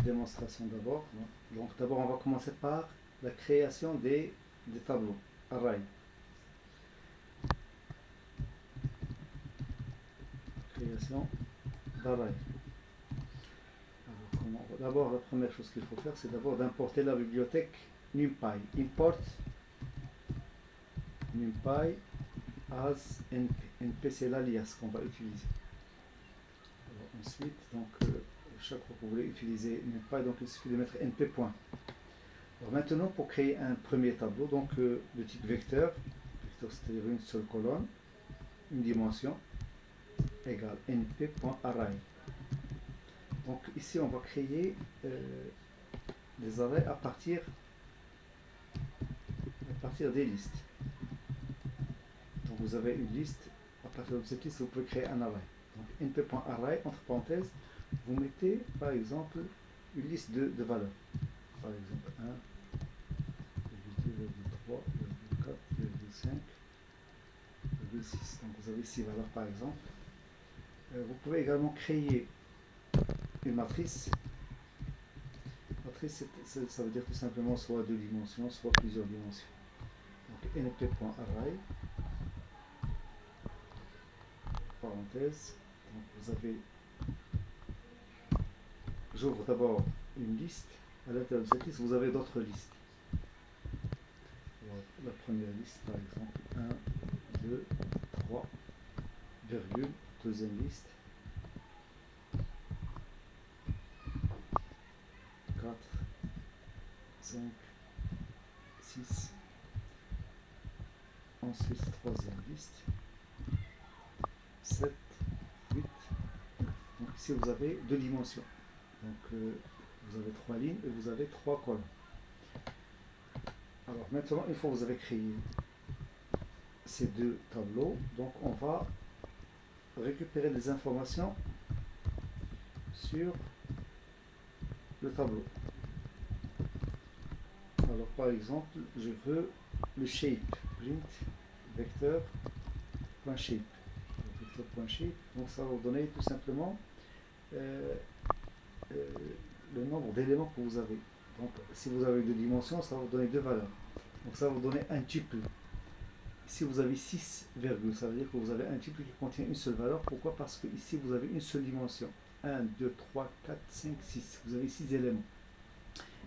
démonstration d'abord. Donc d'abord on va commencer par la création des tableaux. Array. Création d'array. D'abord la première chose qu'il faut faire, c'est d'abord d'importer la bibliothèque NumPy. Import NumPy as NP. NP c'est l'alias qu'on va utiliser. Alors, ensuite, donc chaque fois que vous voulez utiliser NumPy, donc il suffit de mettre np. Alors maintenant, pour créer un premier tableau, donc de type vecteur, c'est-à-dire une seule colonne, une dimension, égale np.array. Donc ici, on va créer des arrays à partir des listes. Donc vous avez une liste, à partir de cette liste, vous pouvez créer un array. Donc np.array, entre parenthèses, vous mettez par exemple une liste de valeurs. Par exemple 1, 2, 3, 4, 5, 6. Donc vous avez 6 valeurs par exemple. Vous pouvez également créer une matrice. Matrice, ça veut dire tout simplement soit 2 dimensions, soit plusieurs dimensions. Donc np.array, parenthèse. Donc vous avez, j'ouvre d'abord une liste. À l'intérieur de cette liste, vous avez d'autres listes. Alors, la première liste, par exemple, 1, 2, 3, virgule, deuxième liste, 4, 5, 6, ensuite troisième liste, 7, 8, 9. Donc ici vous avez 2 dimensions. Donc vous avez 3 lignes et vous avez 3 colonnes. Alors maintenant, une fois que vous avez créé ces 2 tableaux, donc on va récupérer des informations sur le tableau. Alors par exemple, je veux le shape, print vecteur.shape. Vecteur.shape, donc ça va vous donner tout simplement le nombre d'éléments que vous avez. Donc si vous avez 2 dimensions, ça va vous donner 2 valeurs. Donc ça va vous donner un tuple. Ici vous avez 6 virgules, ça veut dire que vous avez un tuple qui contient une seule valeur. Pourquoi? Parce que ici vous avez une seule dimension. 1, 2, 3, 4, 5, 6. Vous avez 6 éléments.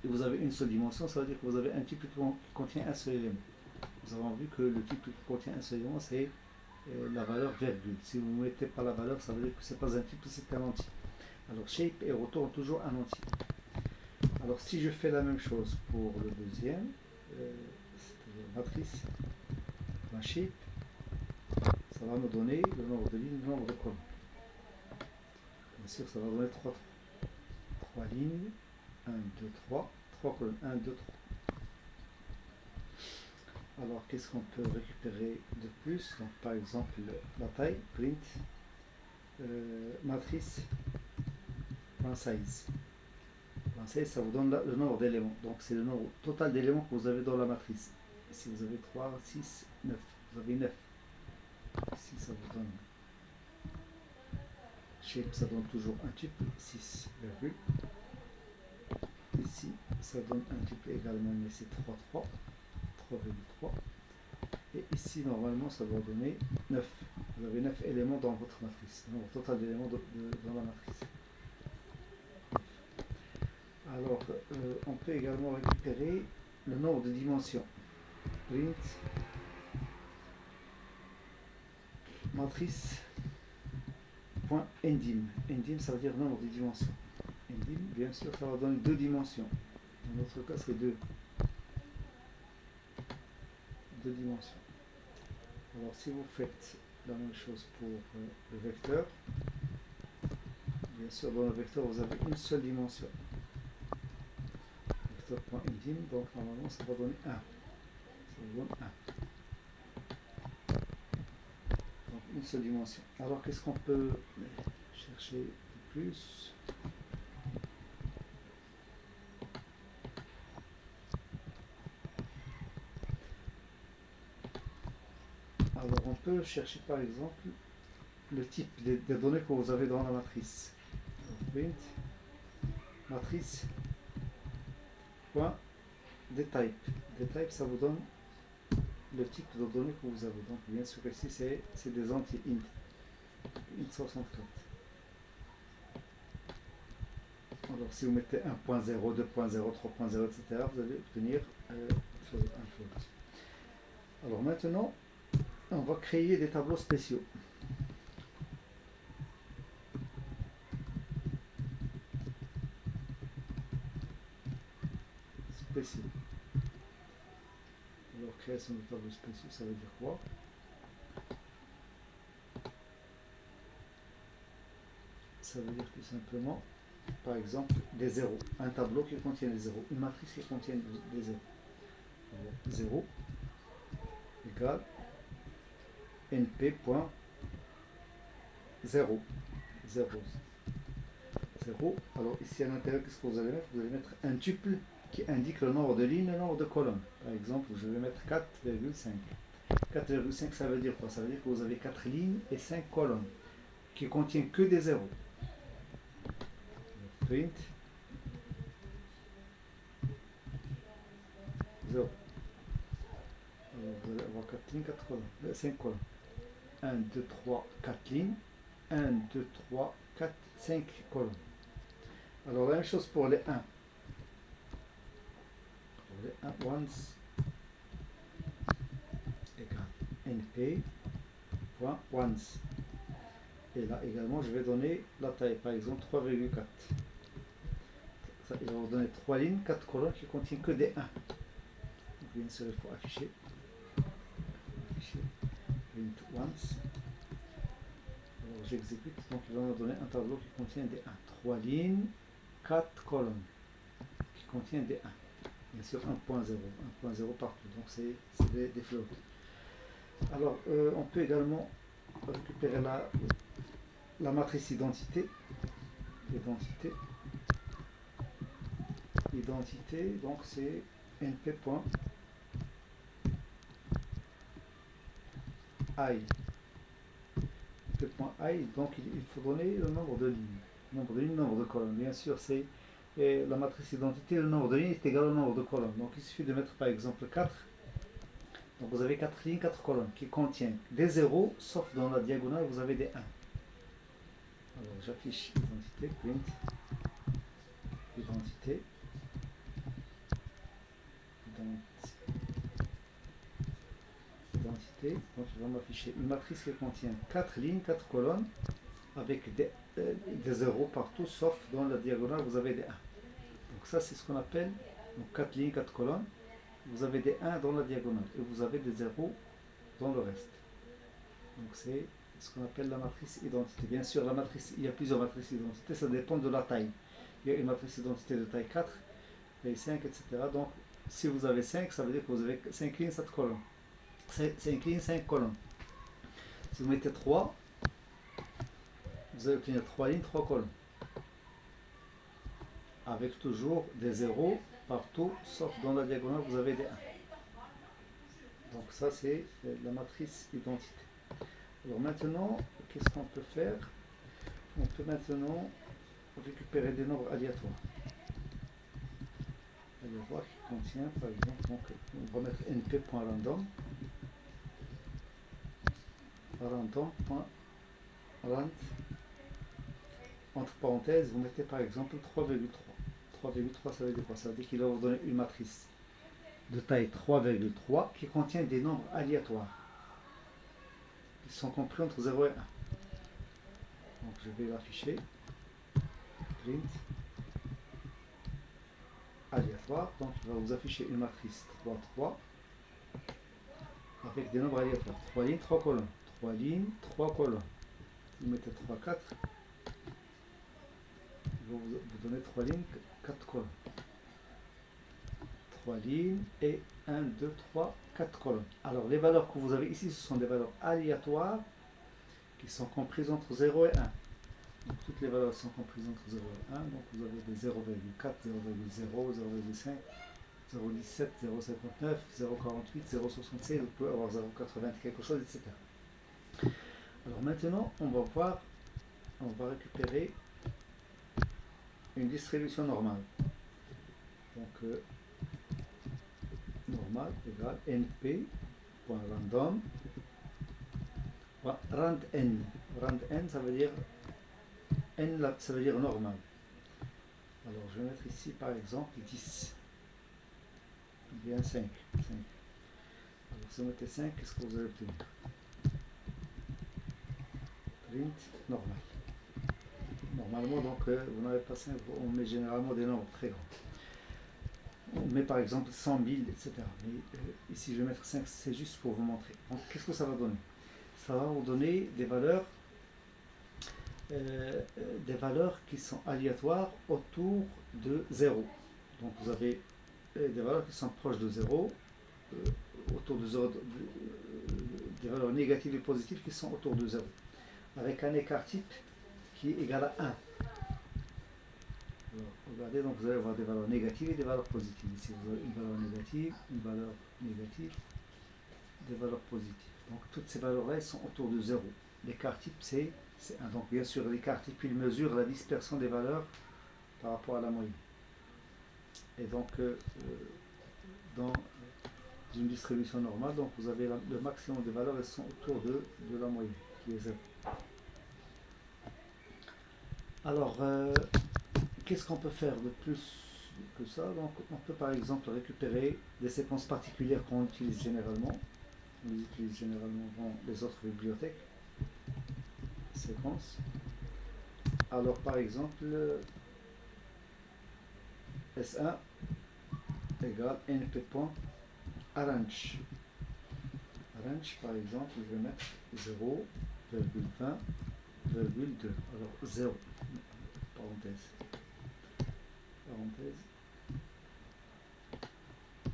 Et vous avez une seule dimension, ça veut dire que vous avez un tuple qui contient un seul élément. Nous avons vu que le tuple qui contient un seul élément, c'est la valeur virgule. Si vous ne mettez pas la valeur, ça veut dire que ce n'est pas un tuple, c'est un entier. Alors shape et retourne toujours un entier. Alors si je fais la même chose pour le deuxième, c'est-à-dire matrice, ma shape, ça va me donner le nombre de lignes, le nombre de colonnes. Bien sûr, ça va donner 3 lignes, 1, 2, 3, 3 colonnes, 1, 2, 3. Alors qu'est-ce qu'on peut récupérer de plus? Donc par exemple la taille, print, matrice, size. Size, ça vous donne le nombre d'éléments. Donc c'est le nombre total d'éléments que vous avez dans la matrice. Ici vous avez 3, 6, 9. Vous avez 9. Ici ça vous donne shape, ça donne toujours un tuple, 6, virgule. Ici ça donne un tuple également, mais c'est 3, 3, 3,3. Et ici normalement ça va donner 9. Vous avez 9 éléments dans votre matrice. Le nombre total d'éléments dans la matrice. Alors, on peut également récupérer le nombre de dimensions. Print matrice.endim. Endim, ça veut dire nombre de dimensions. Endim, bien sûr, ça va donner 2 dimensions. Dans notre cas, c'est 2 dimensions. Alors, si vous faites la même chose pour le vecteur, bien sûr, dans le vecteur, vous avez une seule dimension. Vecteur.endim, donc normalement, ça va donner 1. Ça vous donne 1. Donc, une seule dimension. Alors, qu'est-ce qu'on peut chercher de plus? Alors, on peut chercher par exemple le type des données que vous avez dans la matrice. Print matrice point dtype. Dtype, ça vous donne le type de données que vous avez. Donc bien sûr ici c'est des anti-int. int 64. Alors si vous mettez 1.0, 2.0, 3.0, etc., vous allez obtenir un float. Alors maintenant, on va créer des tableaux spéciaux. Alors création de tableaux spéciaux, ça veut dire quoi? Ça veut dire tout simplement, par exemple, des zéros. Un tableau qui contient des zéros. Une matrice qui contient des zéros. Alors, 0 égale np.0. 0. 0. Alors ici à l'intérieur, qu'est-ce que vous allez mettre? Vous allez mettre un tuple qui indique le nombre de lignes, le nombre de colonnes. Par exemple, je vais mettre 4,5. 4,5, ça veut dire quoi? Ça veut dire que vous avez 4 lignes et 5 colonnes qui contiennent que des zéros. Print 0. Alors vous allez avoir 4 lignes, 4 colonnes, 5 colonnes. 1, 2, 3, 4 lignes. 1, 2, 3, 4, 5 colonnes. Alors la même chose pour les 1. Pour les 1, once égale np.once. Et là également, je vais donner la taille, par exemple 3,4. Il va vous donner 3 lignes, 4 colonnes qui contiennent que des 1. Donc, bien sûr, il faut afficher. Print once. Alors j'exécute, donc il va me donner un tableau qui contient des 1. 3 lignes, 4 colonnes qui contiennent des 1. Bien sûr 1.0, 1.0 partout, donc c'est des floats. Alors on peut également récupérer la matrice identité. Identité, donc c'est np.i. np.i, donc il faut donner le nombre de lignes. Nombre de colonnes. Bien sûr, c'est la matrice identité, le nombre de lignes est égal au nombre de colonnes. Donc il suffit de mettre par exemple 4. Donc vous avez 4 lignes, 4 colonnes qui contiennent des zéros, sauf dans la diagonale vous avez des 1. Alors j'affiche identité, print identité. Donc il va m'afficher une matrice qui contient 4 lignes, 4 colonnes avec des zéros partout, sauf dans la diagonale vous avez des 1. Donc ça c'est ce qu'on appelle donc 4 lignes, 4 colonnes, vous avez des 1 dans la diagonale et vous avez des zéros dans le reste. Donc c'est ce qu'on appelle la matrice identité. Bien sûr, la matrice, il y a plusieurs matrices d'identité, ça dépend de la taille. Il y a une matrice d'identité de taille 4, taille 5, etc. Donc si vous avez 5, ça veut dire que vous avez 5 lignes, 7 colonnes. 5 lignes, 5 colonnes. Si vous mettez 3, vous allez obtenir 3 lignes, 3 colonnes. Avec toujours des zéros partout, sauf dans la diagonale, vous avez des 1. Donc ça, c'est la matrice identité. Alors maintenant, qu'est-ce qu'on peut faire? On peut maintenant récupérer des nombres aléatoires. Aléatoires qui contient, par exemple, donc, on va mettre np.random. Random.rand. Entre parenthèses, vous mettez par exemple 3,3. 3,3, ça veut dire quoi? Ça veut dire qu'il va vous donner une matrice de taille 3,3 qui contient des nombres aléatoires qui sont compris entre 0 et 1. Donc je vais l'afficher. Print aléatoire. Donc il va vous afficher une matrice 3, 3 avec des nombres aléatoires. 3 lignes, 3 colonnes. 3 lignes, 3 colonnes. Vous mettez 3, 4. Il va vous donner 3 lignes, 4 colonnes. 3 lignes et 1, 2, 3, 4 colonnes. Alors les valeurs que vous avez ici, ce sont des valeurs aléatoires qui sont comprises entre 0 et 1. Donc toutes les valeurs sont comprises entre 0 et 1. Donc vous avez des 0,4, 0,0, 0,5, 0,17, 0,59, 0,48, 0,76, vous pouvez avoir 0,80 quelque chose, etc. Alors maintenant, on va récupérer une distribution normale. Donc, normal égale np.random rand n. Rand n, ça veut dire n, ça veut dire normal. Alors, je vais mettre ici, par exemple, 10. Ou bien 5. Alors, si vous mettez 5, qu'est-ce que vous allez obtenir? Print normal. Normalement, donc, vous n'avez pas 5, on met généralement des nombres très grands. On met par exemple 100 000, etc. Mais ici, je vais mettre 5, c'est juste pour vous montrer. Donc, qu'est-ce que ça va donner? Ça va vous donner des valeurs qui sont aléatoires autour de 0. Donc, vous avez des valeurs qui sont proches de 0, autour de 0, des valeurs négatives et positives qui sont autour de 0, avec un écart type qui est égal à 1. Alors, regardez, donc vous allez avoir des valeurs négatives et des valeurs positives. Ici, vous avez une valeur négative, des valeurs positives. Donc, toutes ces valeurs-là, elles sont autour de 0. L'écart type, c'est 1. Donc, bien sûr, l'écart type, il mesure la dispersion des valeurs par rapport à la moyenne. Et donc, dans une distribution normale, donc vous avez le maximum des valeurs, elles sont autour de la moyenne, qui est 0. Alors, qu'est-ce qu'on peut faire de plus que ça? Donc, on peut par exemple récupérer des séquences particulières qu'on utilise généralement. On les utilise généralement dans les autres bibliothèques. Séquences. Alors, par exemple, S1 égale np.arrange. Arrange, par exemple, je vais mettre 0,20,2. Alors, 0, parenthèse,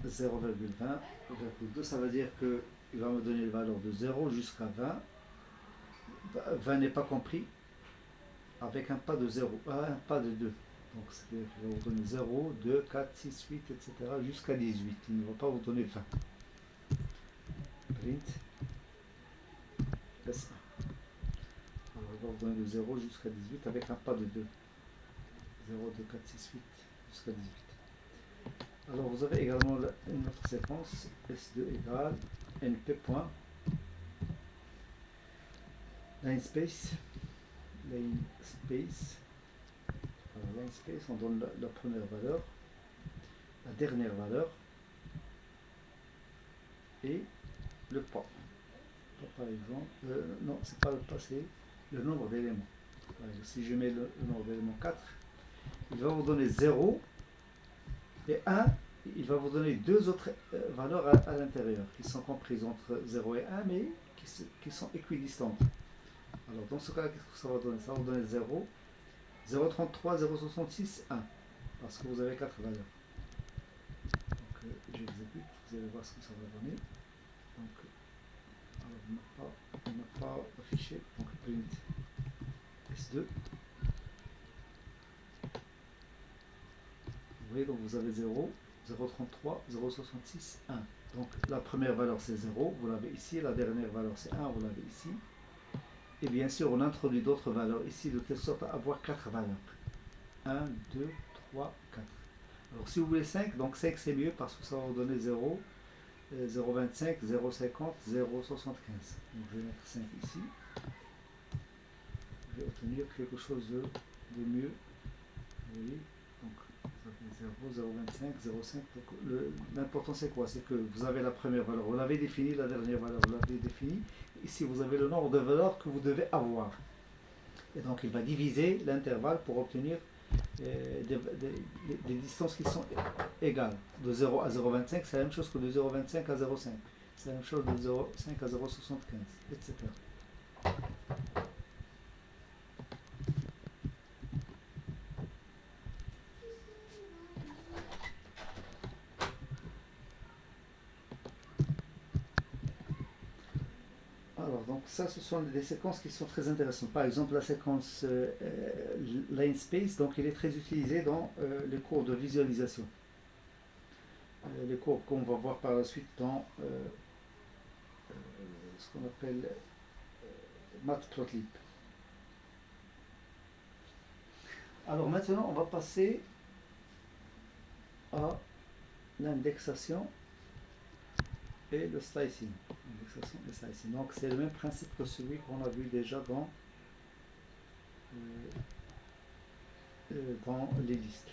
0,20,2, ça veut dire qu'il va me donner une valeur de 0 jusqu'à 20. 20 n'est pas compris, avec un pas de 0, un pas de 2. Donc, c'est-à-dire qu'il va vous donner 0, 2, 4, 6, 8, etc. jusqu'à 18. Il ne va pas vous donner 20. Print S1. Alors, il va vous donner de 0 jusqu'à 18 avec un pas de 2. 0, 2, 4, 6, 8 jusqu'à 18. Alors, vous avez également une autre séquence, S2 égale np.linespace. Alors, linespace, on donne la première valeur, la dernière valeur et le pas. Par exemple, non, c'est pas le pas, c'est le nombre d'éléments. Si je mets le nombre d'éléments 4, il va vous donner 0 et 1, il va vous donner deux autres valeurs à l'intérieur qui sont comprises entre 0 et 1 mais qui sont équidistantes. Alors dans ce cas, qu'est-ce que ça va donner? Ça va vous donner 0, 0,33, 0,66, 1 parce que vous avez 4 valeurs. Donc j'exécute, vous allez voir ce que ça va donner. Donc, alors, on n'a pas affiché, donc print S2. Vous voyez, donc vous avez 0, 0,33, 0,66, 1. Donc la première valeur c'est 0, vous l'avez ici, la dernière valeur c'est 1, vous l'avez ici. Et bien sûr, on introduit d'autres valeurs ici de telle sorte à avoir 4 valeurs. 1, 2, 3, 4. Alors si vous voulez 5, donc 5 c'est mieux parce que ça va vous donner 0, 0,25, 0,50, 0,75. Donc je vais mettre 5 ici. Je vais obtenir quelque chose de mieux. Vous voyez, donc vous avez 0, 0,25, 0,5. L'important c'est quoi? C'est que vous avez la première valeur, vous l'avez définie, la dernière valeur, vous l'avez définie. Ici vous avez le nombre de valeurs que vous devez avoir. Et donc il va diviser l'intervalle pour obtenir des distances qui sont égales. De 0 à 0,25, c'est la même chose que de 0,25 à 0,5. C'est la même chose de 0,5 à 0,75, etc. Alors, donc ça, ce sont des séquences qui sont très intéressantes. Par exemple, la séquence linespace, donc elle est très utilisée dans les cours de visualisation. Les cours qu'on va voir par la suite dans ce qu'on appelle Matplotlib. Alors maintenant, on va passer à l'indexation et le slicing. Indexation et slicing. Donc c'est le même principe que celui qu'on a vu déjà dans les listes.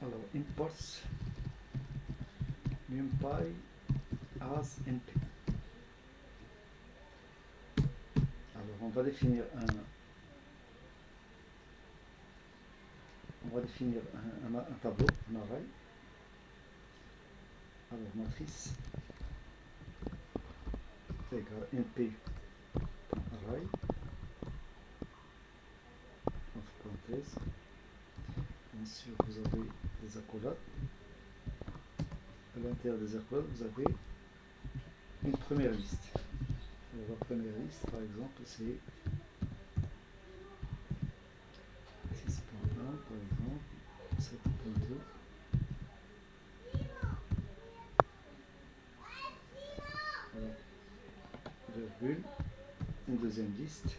Alors, imports numpy as np. Alors on va définir un tableau, un array. Alors matrice égale np array entre parenthèses. Bien sûr, vous avez des accolades. À l'intérieur des accolades, vous avez une première liste. Alors, la première liste, par exemple, c'est 6.1, par exemple, 7.2. Alors, virgule, une deuxième liste.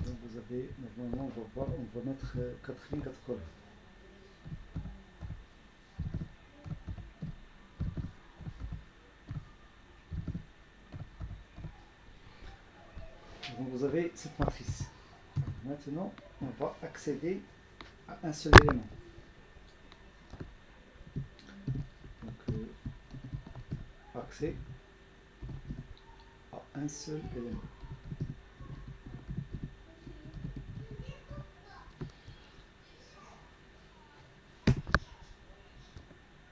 Donc vous avez, normalement, on va mettre 4 lignes, 4 colonnes. Donc vous avez cette matrice. Maintenant, on va accéder à un seul élément. Donc, accès à un seul élément.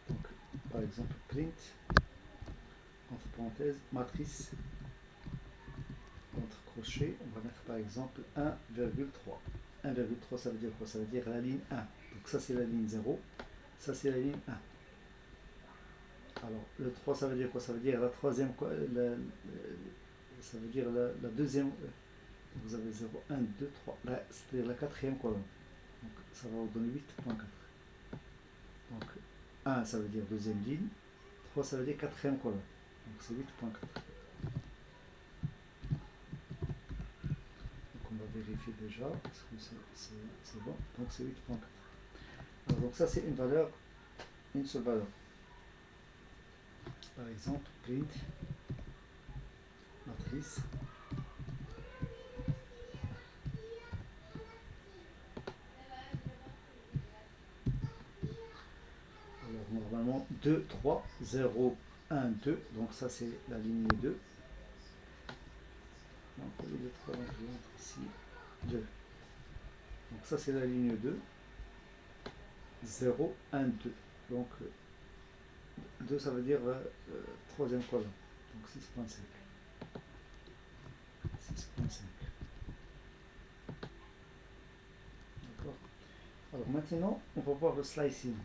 Donc, par exemple, print, entre parenthèses, matrice, entre crochets, on va mettre par exemple 1,3. 1,3, ça veut dire quoi? Ça veut dire la ligne 1. Donc ça c'est la ligne 0, ça c'est la ligne 1. Alors le 3 ça veut dire quoi? Ça veut dire la troisième, ça veut dire la deuxième, vous avez 0, 1, 2, 3, c'est-à-dire la quatrième colonne. Donc ça va vous donner 8.4. Donc 1 ça veut dire deuxième ligne, 3 ça veut dire quatrième colonne. Donc c'est 8.4. On va vérifier déjà, parce que c'est bon, donc c'est 8.4. Donc ça c'est une valeur, une seule valeur. Par exemple, print, matrice, alors normalement 2, 3, 0, 1, 2, donc ça c'est la ligne 2. Donc au lieu de 3, donc je vais mettre ici 2. Donc ça c'est la ligne 2, 0, 1, 2. Donc 2 ça veut dire troisième colonne, donc 6.5. 6.5. D'accord. Alors maintenant on va voir le slicing.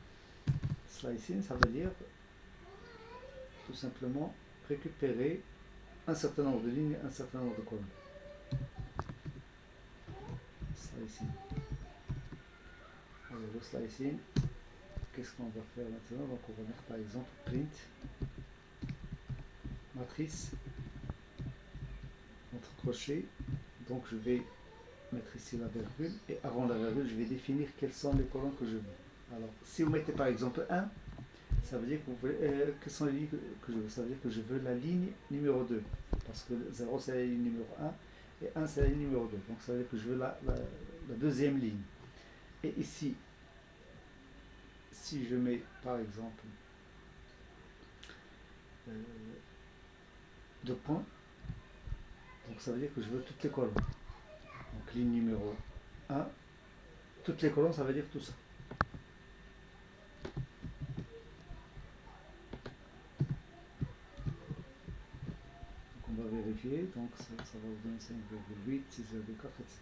Slicing ça veut dire tout simplement récupérer un certain nombre de lignes, un certain nombre de colonnes. Slicing. Alors le slicing, qu'est-ce qu'on va faire maintenant? Donc on va mettre par exemple print, matrice, entre crochets. Donc je vais mettre ici la virgule et avant la virgule je vais définir quelles sont les colonnes que je veux. Alors si vous mettez par exemple 1, Ça veut dire que vous voulez, quelles sont les lignes que je veux? Ça veut dire que je veux la ligne numéro 2. Parce que 0 c'est la ligne numéro 1 et 1 c'est la ligne numéro 2. Donc ça veut dire que je veux la deuxième ligne. Et ici, si je mets par exemple 2 points, donc ça veut dire que je veux toutes les colonnes. Donc ligne numéro 1, toutes les colonnes ça veut dire tout ça. On va vérifier, donc ça va vous donner 5,8, 6,4, etc.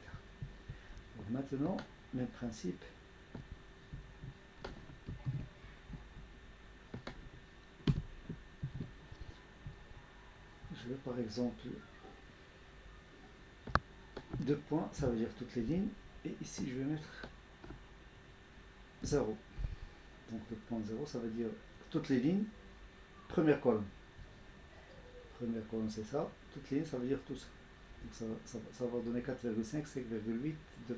Donc maintenant, même principe. Je veux par exemple 2 points, ça veut dire toutes les lignes, et ici je vais mettre 0. Donc le point 0, ça veut dire toutes les lignes, première colonne. Première colonne c'est ça, toutes les lignes ça veut dire tout ça. Donc ça va donner 4,5, 5,8, 2,1, 4,3.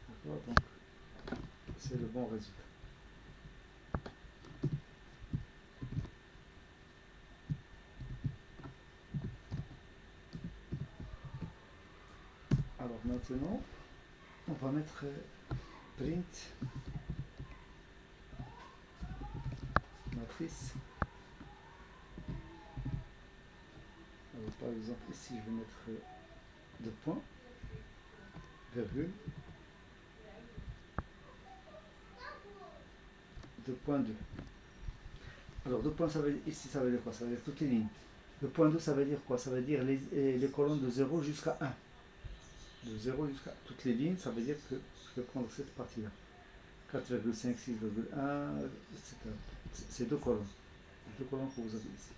D'accord, donc c'est le bon résultat. Alors maintenant, on va mettre print matrice. Alors par exemple ici je vais mettre 2 points, virgule, 2.2. Alors 2 points ça veut dire, ici ça veut dire quoi? Ça veut dire toutes les lignes. Le point 2 ça veut dire quoi? Ça veut dire les colonnes de 0 jusqu'à 1. De 0 jusqu'à toutes les lignes, ça veut dire que je vais prendre cette partie là. 4,5, 6,1, etc. C'est 2 colonnes. 2 colonnes que vous avez ici.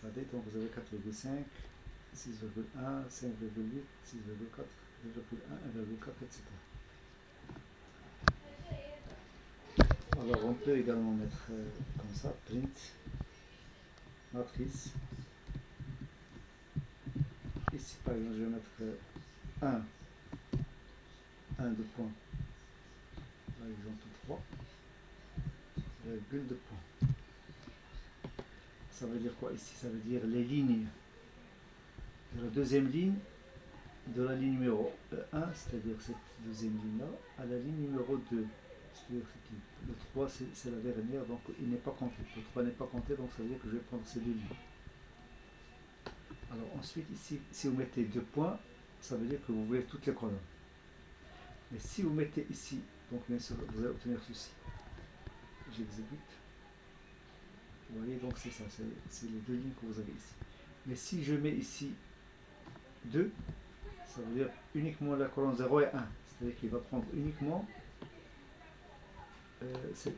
Regardez, donc vous avez 4,5, 6,1, 5,8, 6,4, 2,1, 1,4, etc. Alors on peut également mettre comme ça, print, matrice. Ici par exemple je vais mettre 1 de point, par exemple 3, virgule de point. Ça veut dire quoi ici? Ça veut dire les lignes de la deuxième ligne de la ligne numéro 1, c'est-à-dire cette deuxième ligne là, à la ligne numéro 2. C'est-à-dire que le 3 c'est la dernière, donc il n'est pas compté. Le 3 n'est pas compté, donc ça veut dire que je vais prendre ces deux lignes. Alors ensuite ici, si vous mettez 2 points, ça veut dire que vous voulez toutes les colonnes. Mais si vous mettez ici, donc bien sûr vous allez obtenir ceci. J'exécute. Vous voyez, donc c'est ça, c'est les deux lignes que vous avez ici. Mais si je mets ici 2, ça veut dire uniquement la colonne 0 et 1. C'est-à-dire qu'il va prendre uniquement ces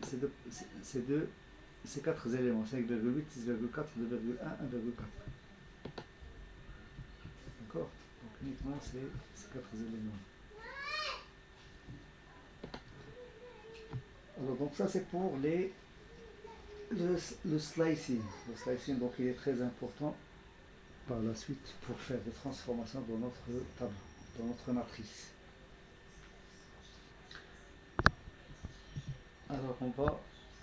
4 éléments, 5,8, 6,4, 2,1, 1,4. D'accord? Donc uniquement ces 4 éléments. Alors donc ça c'est pour le slicing. Le slicing donc il est très important par la suite pour faire des transformations dans notre tableau, dans notre matrice. Alors on va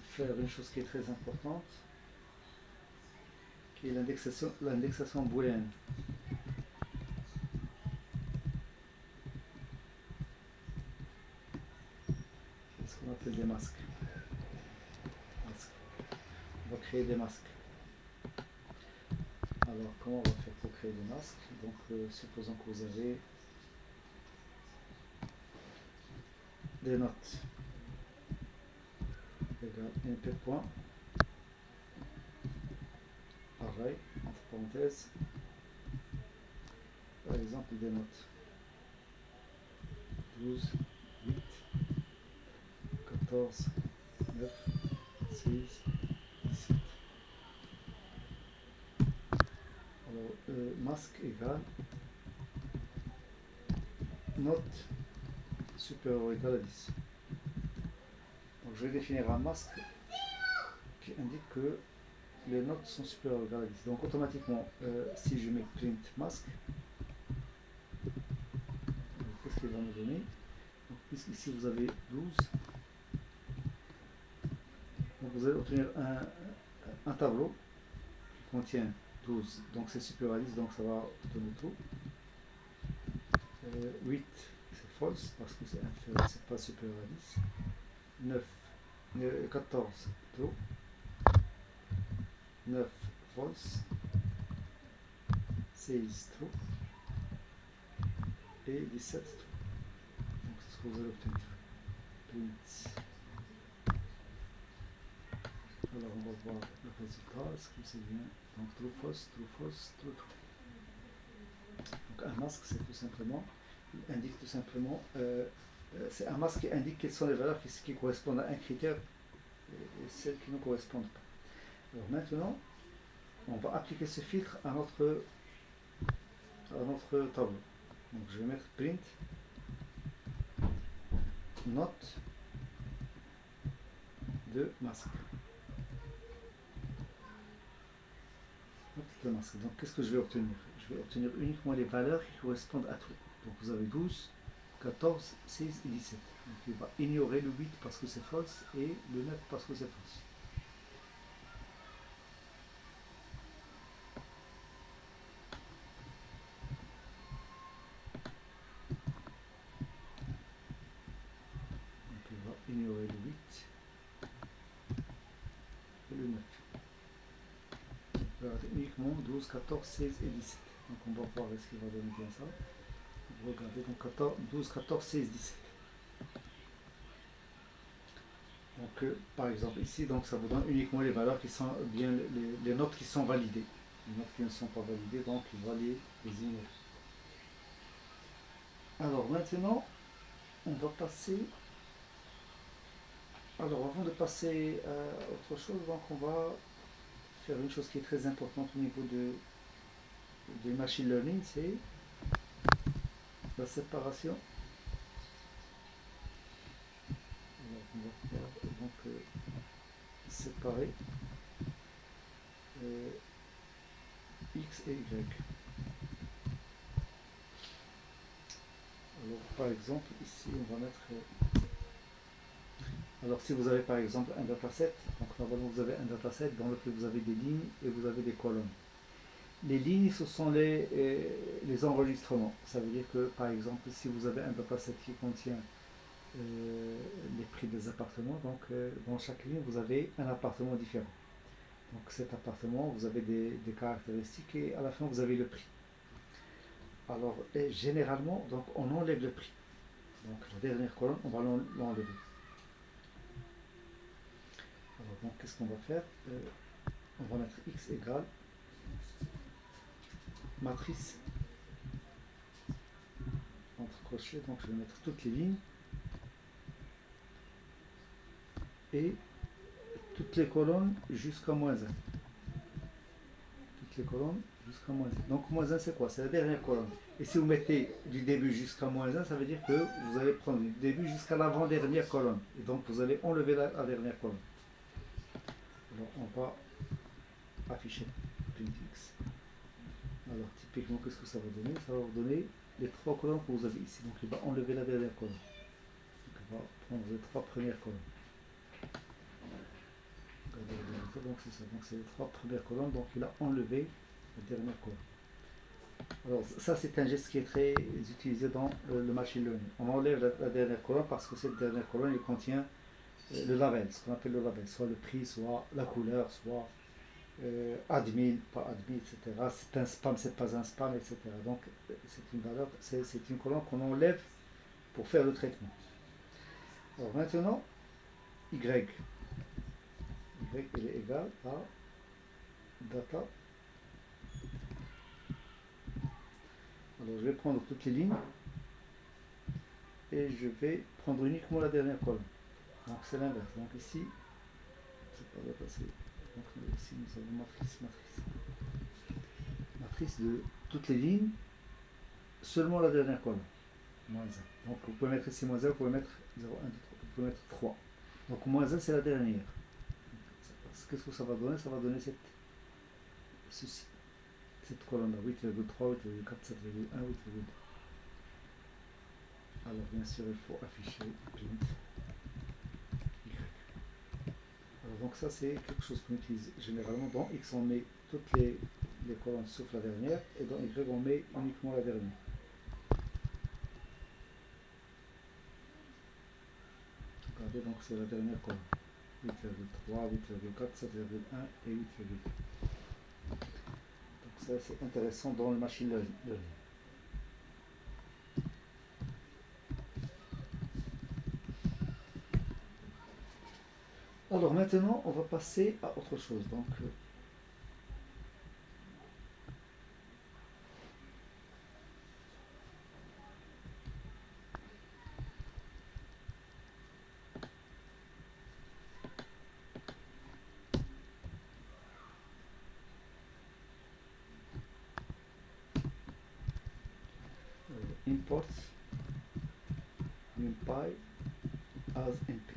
faire une chose qui est très importante, qui est l'indexation booléenne. C'est ce qu'on appelle des masques. On va créer des masques. Alors comment on va faire pour créer des masques? Donc supposons que vous avez des notes égale np point, pareil, entre parenthèses, par exemple des notes 12, 8, 14, 9, 6, 17. Alors masque égale note supérieure ou égale à 10. Donc je vais définir un masque qui indique que les notes sont supérieures ou égales à 10. Donc automatiquement, si je mets print masque, il va me donner. Donc, puisqu'ici vous avez 12, donc vous allez obtenir un tableau qui contient 12, donc c'est supérieur à 10, donc ça va donner tout. 8 c'est false parce que c'est inférieur, c'est pas supérieur à 10. 9, 14 true. 9 false. 16 true. Et 17 true. Donc c'est ce que vous allez obtenir. Print. Alors on va voir le résultat, est-ce que c'est bien? Donc true, false, true, false, true, true. Donc un masque c'est tout simplement, il indique tout simplement, c'est un masque qui indique quelles sont les valeurs qui correspondent à un critère et celles qui ne correspondent pas. Alors maintenant, on va appliquer ce filtre à notre tableau. Donc je vais mettre print note de masque. Note de masque. Donc qu'est-ce que je vais obtenir? Je vais obtenir uniquement les valeurs qui correspondent à tout. Donc vous avez 12, 14, 16 et 17. Donc il va ignorer le 8 parce que c'est false et le 9 parce que c'est false. Donc il va ignorer le 8 et le 9. Il va garder uniquement 12, 14, 16 et 17. Donc on va voir est-ce qu'il va donner bien ça. Regardez, donc 12, 14, 16, 17. Donc par exemple ici, donc ça vous donne uniquement les valeurs qui sont bien, les notes qui sont validées. Les notes qui ne sont pas validées, donc il va les ignorer. Alors maintenant, on va passer. Alors avant de passer à autre chose, donc on va faire une chose qui est très importante au niveau de machine learning, c'est la séparation. Alors, on va faire donc séparer x et y. Alors par exemple ici on va mettre alors si vous avez par exemple un dataset, donc normalement vous avez un dataset dans lequel vous avez des lignes et vous avez des colonnes. Les lignes ce sont les enregistrements, ça veut dire que par exemple si vous avez un dataset qui contient les prix des appartements, donc dans chaque ligne vous avez un appartement différent. Donc cet appartement vous avez des caractéristiques et à la fin vous avez le prix. Alors généralement donc on enlève le prix. Donc la dernière colonne, on va l'enlever. Alors donc qu'est-ce qu'on va faire? On va mettre x égale matrice entre crochets, donc je vais mettre toutes les lignes et toutes les colonnes jusqu'à moins 1. Toutes les colonnes jusqu'à moins 1. Donc moins 1 c'est quoi? C'est la dernière colonne. Et si vous mettez du début jusqu'à moins 1, ça veut dire que vous allez prendre du début jusqu'à l'avant-dernière colonne. Et donc vous allez enlever la dernière colonne. Alors on va afficher print x. Alors typiquement qu'est-ce que ça va donner? Ça va vous donner les trois colonnes que vous avez ici. Donc il va enlever la dernière colonne. Donc il va prendre les trois premières colonnes. Donc c'est ça. Donc c'est les trois premières colonnes. Donc il a enlevé la dernière colonne. Alors ça c'est un geste qui est très utilisé dans le machine learning. On enlève la dernière colonne parce que cette dernière colonne elle contient le label, ce qu'on appelle le label, soit le prix, soit la couleur, soit admin, pas admin, etc. C'est un spam, c'est pas un spam, etc. Donc c'est une valeur, c'est une colonne qu'on enlève pour faire le traitement. Alors maintenant, y il est égal à data. Alors je vais prendre toutes les lignes et je vais prendre uniquement la dernière colonne. Donc c'est l'inverse. Donc ici, c'est pas data, c'est donc ici nous avons matrice. Matrice de toutes les lignes, seulement la dernière colonne. Moins 1. Donc vous pouvez mettre ici moins 1, vous pouvez mettre 0, 1, 2, 3, vous pouvez mettre 3. Donc moins 1 c'est la dernière. Qu'est-ce que ça va donner? Ça va donner ceci. Cette colonne là, 8,3, 8,4, 7,1, 8,2. Alors bien sûr il faut afficher print y. Alors donc ça c'est quelque chose qu'on utilise généralement. Dans X on met toutes les colonnes sauf la dernière, et dans Y on met uniquement la dernière. Regardez, donc c'est la dernière colonne. 8,3, 8,4, 7,1 et 8,4. Donc ça c'est intéressant dans le machine learning. Alors maintenant on va passer à autre chose. Donc import NumPy as input.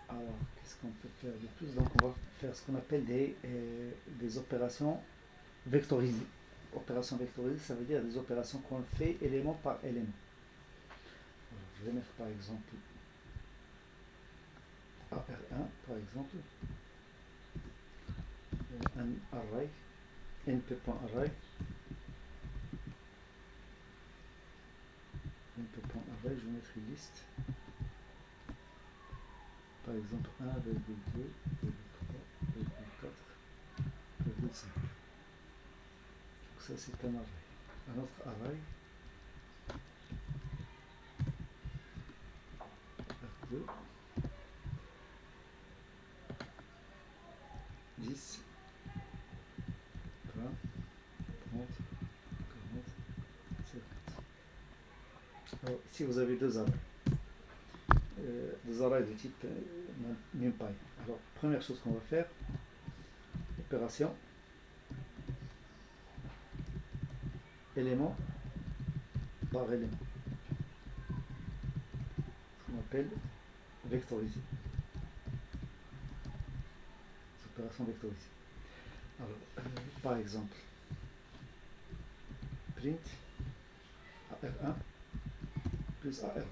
Alors qu'est-ce qu'on peut faire de plus? Donc on va faire ce qu'on appelle des opérations vectorisées. Opérations vectorisées, ça veut dire des opérations qu'on fait élément par élément. Alors, je vais mettre par exemple AR1 par exemple, un array, np.array, np.array, je vais mettre une liste, par exemple 1,2, 3, 4, 5. Donc ça c'est un array. Un autre array, R2, 10, 20, 30, 40, 50. Alors, ici vous avez deux arrays de type NumPy. Alors première chose qu'on va faire, opération élément par élément, ce qu'on appelle vectoriser, opération vectorisée. Alors par exemple print AR1 plus AR2.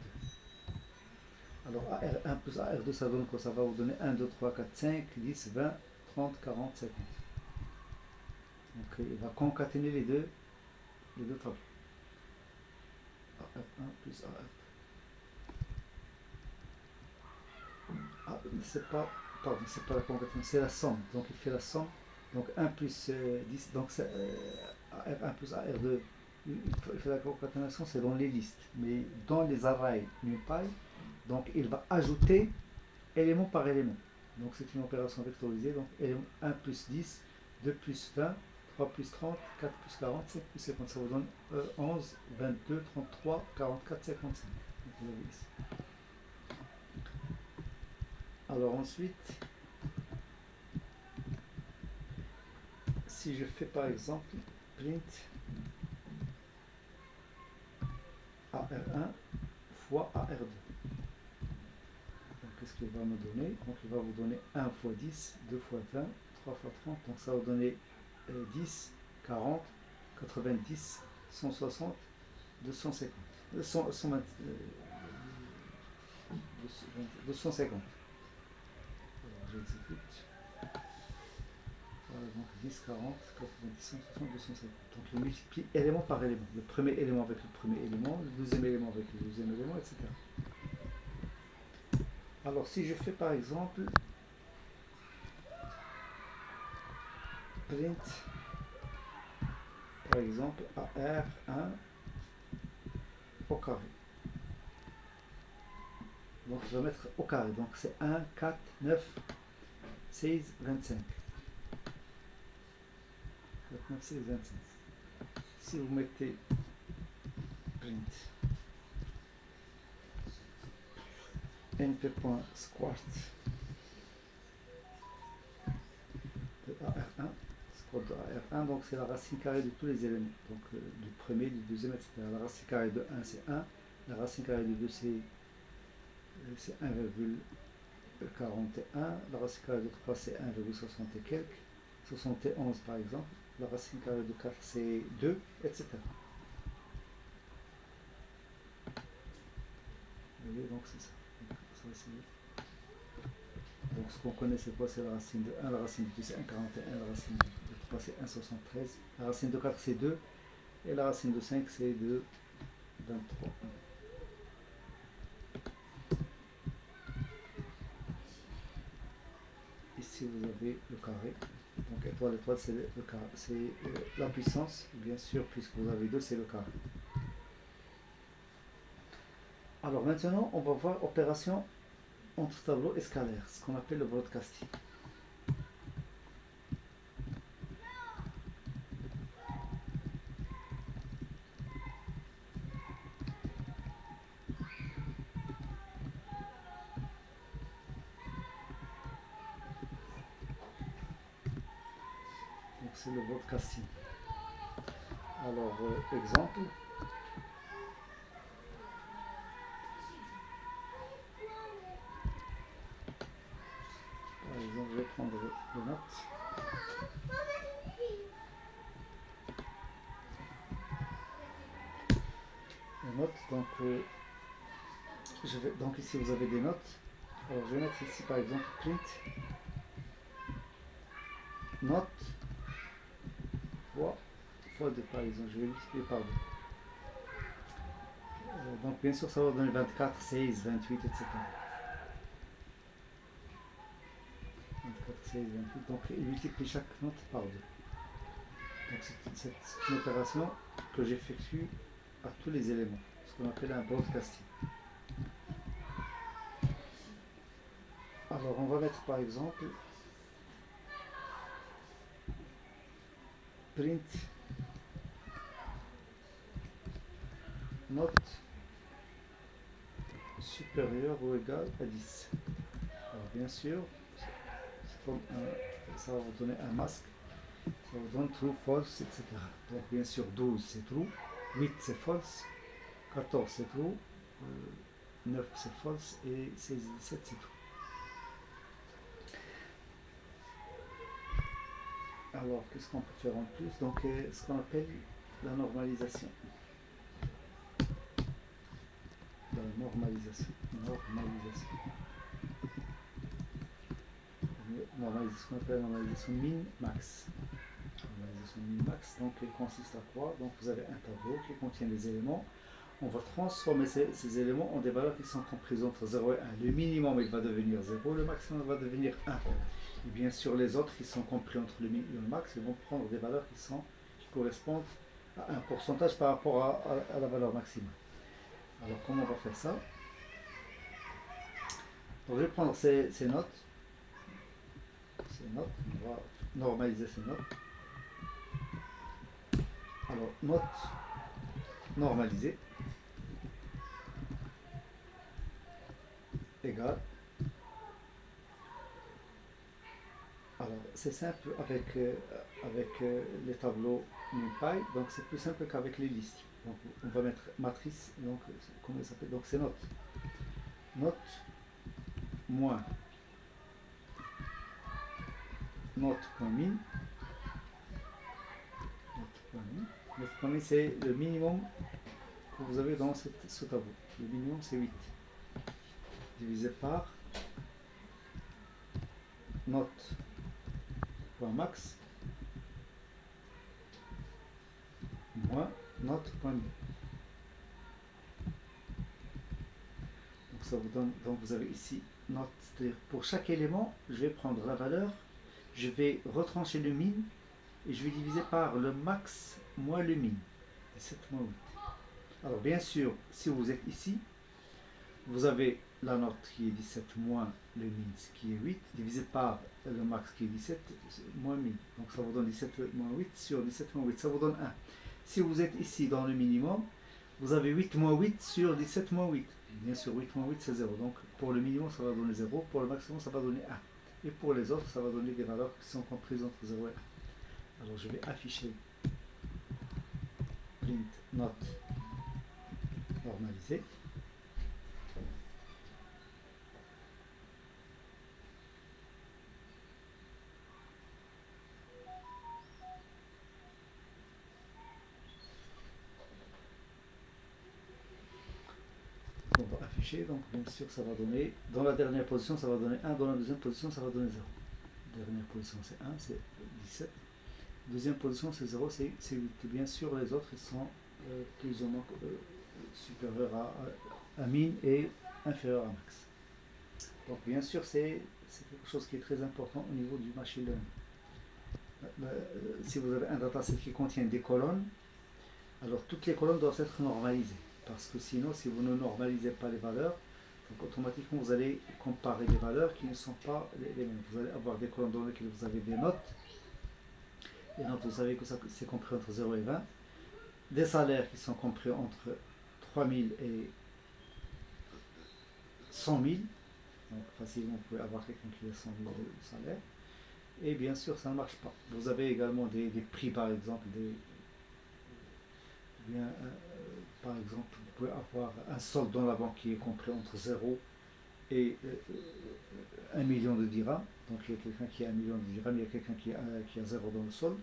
Alors AR1 plus AR2 ça donne quoi? Ça va vous donner 1, 2, 3, 4, 5, 10, 20, 30, 40, 50. Donc il va concaténer les deux tableaux. AR1 plus AR2. Ah, c'est pas la concaténation, c'est la somme. Donc il fait la somme. Donc 1 plus 10, donc AR1 plus AR2, il fait la concaténation, c'est dans les listes. Mais dans les arrays NumPy, donc il va ajouter élément par élément. Donc c'est une opération vectorisée. Donc 1 plus 10, 2 plus 20, 3 plus 30, 4 plus 40, 5 plus 50. Ça vous donne 11, 22, 33, 44, 55. Donc vous avez ici. Alors ensuite, si je fais par exemple print AR1 fois AR2, donc qu'est-ce qu'il va me donner? Donc il va vous donner 1 fois 10, 2 fois 20, 3 fois 30, donc ça va vous donner 10, 40, 90, 160, 250. 250. Alors j'exécute. Voilà, donc 10, 40, 90, 160, 250. Donc je multiplie élément par élément. Le premier élément avec le premier élément, le deuxième élément avec le deuxième élément, etc. Alors si je fais par exemple print par exemple AR1 au carré. Donc je vais mettre au carré. Donc c'est 1, 4, 9, 16, 25. 4, 9, 16, 25. Si vous mettez print np.squart de AR1, squat de AR1, donc c'est la racine carrée de tous les éléments, donc du premier, du deuxième, etc. La racine carrée de 1 c'est 1, la racine carrée de 2 c'est 1,41, la racine carrée de 3 c'est 1,60 et quelques, 71 par exemple, la racine carrée de 4 c'est 2, etc. Vous voyez, donc c'est ça. Donc ce qu'on connaît c'est quoi? C'est la racine de 1, la racine de 2 c'est 1,41, la racine de 3 c'est 1,73, la racine de 4 c'est 2, et la racine de 5 c'est de 23. Ici vous avez le carré. Donc étoile, c'est le carré, c'est la puissance, bien sûr, puisque vous avez 2, c'est le carré. Alors maintenant, on va voir opération entre tableaux et scalaires, ce qu'on appelle le broadcasting. Donc c'est le broadcasting. Alors, exemple. Par exemple, je vais prendre les notes. Les notes, donc, donc ici vous avez des notes. Alors je vais mettre ici par exemple print note fois 2 par exemple. Je vais multiplier par 2. Donc bien sûr ça va donner 24, 16, 28, etc. 24, 16, 28. Donc il multiplie chaque note par 2. Donc c'est une opération que j'effectue à tous les éléments, ce qu'on appelle un broadcasting. Alors on va mettre par exemple print note supérieure ou égale à 10. Alors bien sûr, ça va vous donner un masque, ça vous donne true, false, etc. Donc bien sûr 12 c'est true, 8 c'est false, 14 c'est true, 9 c'est false et 16 et 17 c'est true. Alors qu'est-ce qu'on peut faire en plus? Donc ce qu'on appelle la normalisation. La normalisation. Ce qu'on appelle la normalisation min-max. Normalisation min-max, donc elle consiste à quoi? Donc vous avez un tableau qui contient des éléments. On va transformer ces éléments en des valeurs qui sont comprises entre 0 et 1. Le minimum il va devenir 0, le maximum va devenir 1. Et bien sûr les autres qui sont compris entre le min et le max, ils vont prendre des valeurs qui correspondent à un pourcentage par rapport à la valeur maximale. Alors comment on va faire ça? Donc je vais prendre ces notes. On va normaliser ces notes. Alors note normalisée égale. Alors c'est simple avec les tableaux NumPy, donc c'est plus simple qu'avec les listes. Donc on va mettre matrice, donc comment ça s'appelle? Donc c'est note. Note moins note.min. Note.min, c'est le minimum que vous avez dans ce tableau. Le minimum c'est 8. Divisé par note.max moins note.min. Donc ça vous donne, donc vous avez ici note, c'est-à-dire pour chaque élément, je vais prendre la valeur, je vais retrancher le min et je vais diviser par le max moins le min. 7 moins 8. Alors bien sûr, si vous êtes ici, vous avez la note qui est 17 moins le min, ce qui est 8, divisé par le max qui est 17 moins min. Donc ça vous donne 17 moins 8 sur 17 moins 8, ça vous donne 1. Si vous êtes ici dans le minimum, vous avez 8 moins 8 sur 17 moins 8. Bien sûr, 8 moins 8 c'est 0. Donc pour le minimum, ça va donner 0. Pour le maximum, ça va donner 1. Et pour les autres, ça va donner des valeurs qui sont comprises entre 0 et 1. Alors je vais afficher print note normalisée. affiché. Donc bien sûr ça va donner, dans la dernière position ça va donner 1, dans la deuxième position ça va donner 0. Dernière position c'est 1, c'est 17. Deuxième position c'est 0, c'est 8. Bien sûr les autres ils sont plus ou moins supérieurs à min et inférieurs à max. Donc bien sûr c'est quelque chose qui est très important au niveau du machine learning. Si vous avez un dataset qui contient des colonnes, alors toutes les colonnes doivent être normalisées. Parce que sinon, si vous ne normalisez pas les valeurs, donc automatiquement vous allez comparer des valeurs qui ne sont pas les mêmes. Vous allez avoir des colonnes dans lesquelles vous avez des notes. Les notes, vous savez que c'est compris entre 0 et 20. Des salaires qui sont compris entre 3000 et 100 000. Donc facilement, vous pouvez avoir quelqu'un qui a 100 000 de salaire. Et bien sûr, ça ne marche pas. Vous avez également des prix, par exemple, par exemple, vous pouvez avoir un solde dans la banque qui est compris entre 0 et 1 million de dirhams. Donc il y a quelqu'un qui a 1 million de dirhams, il y a quelqu'un qui a 0 dans le solde.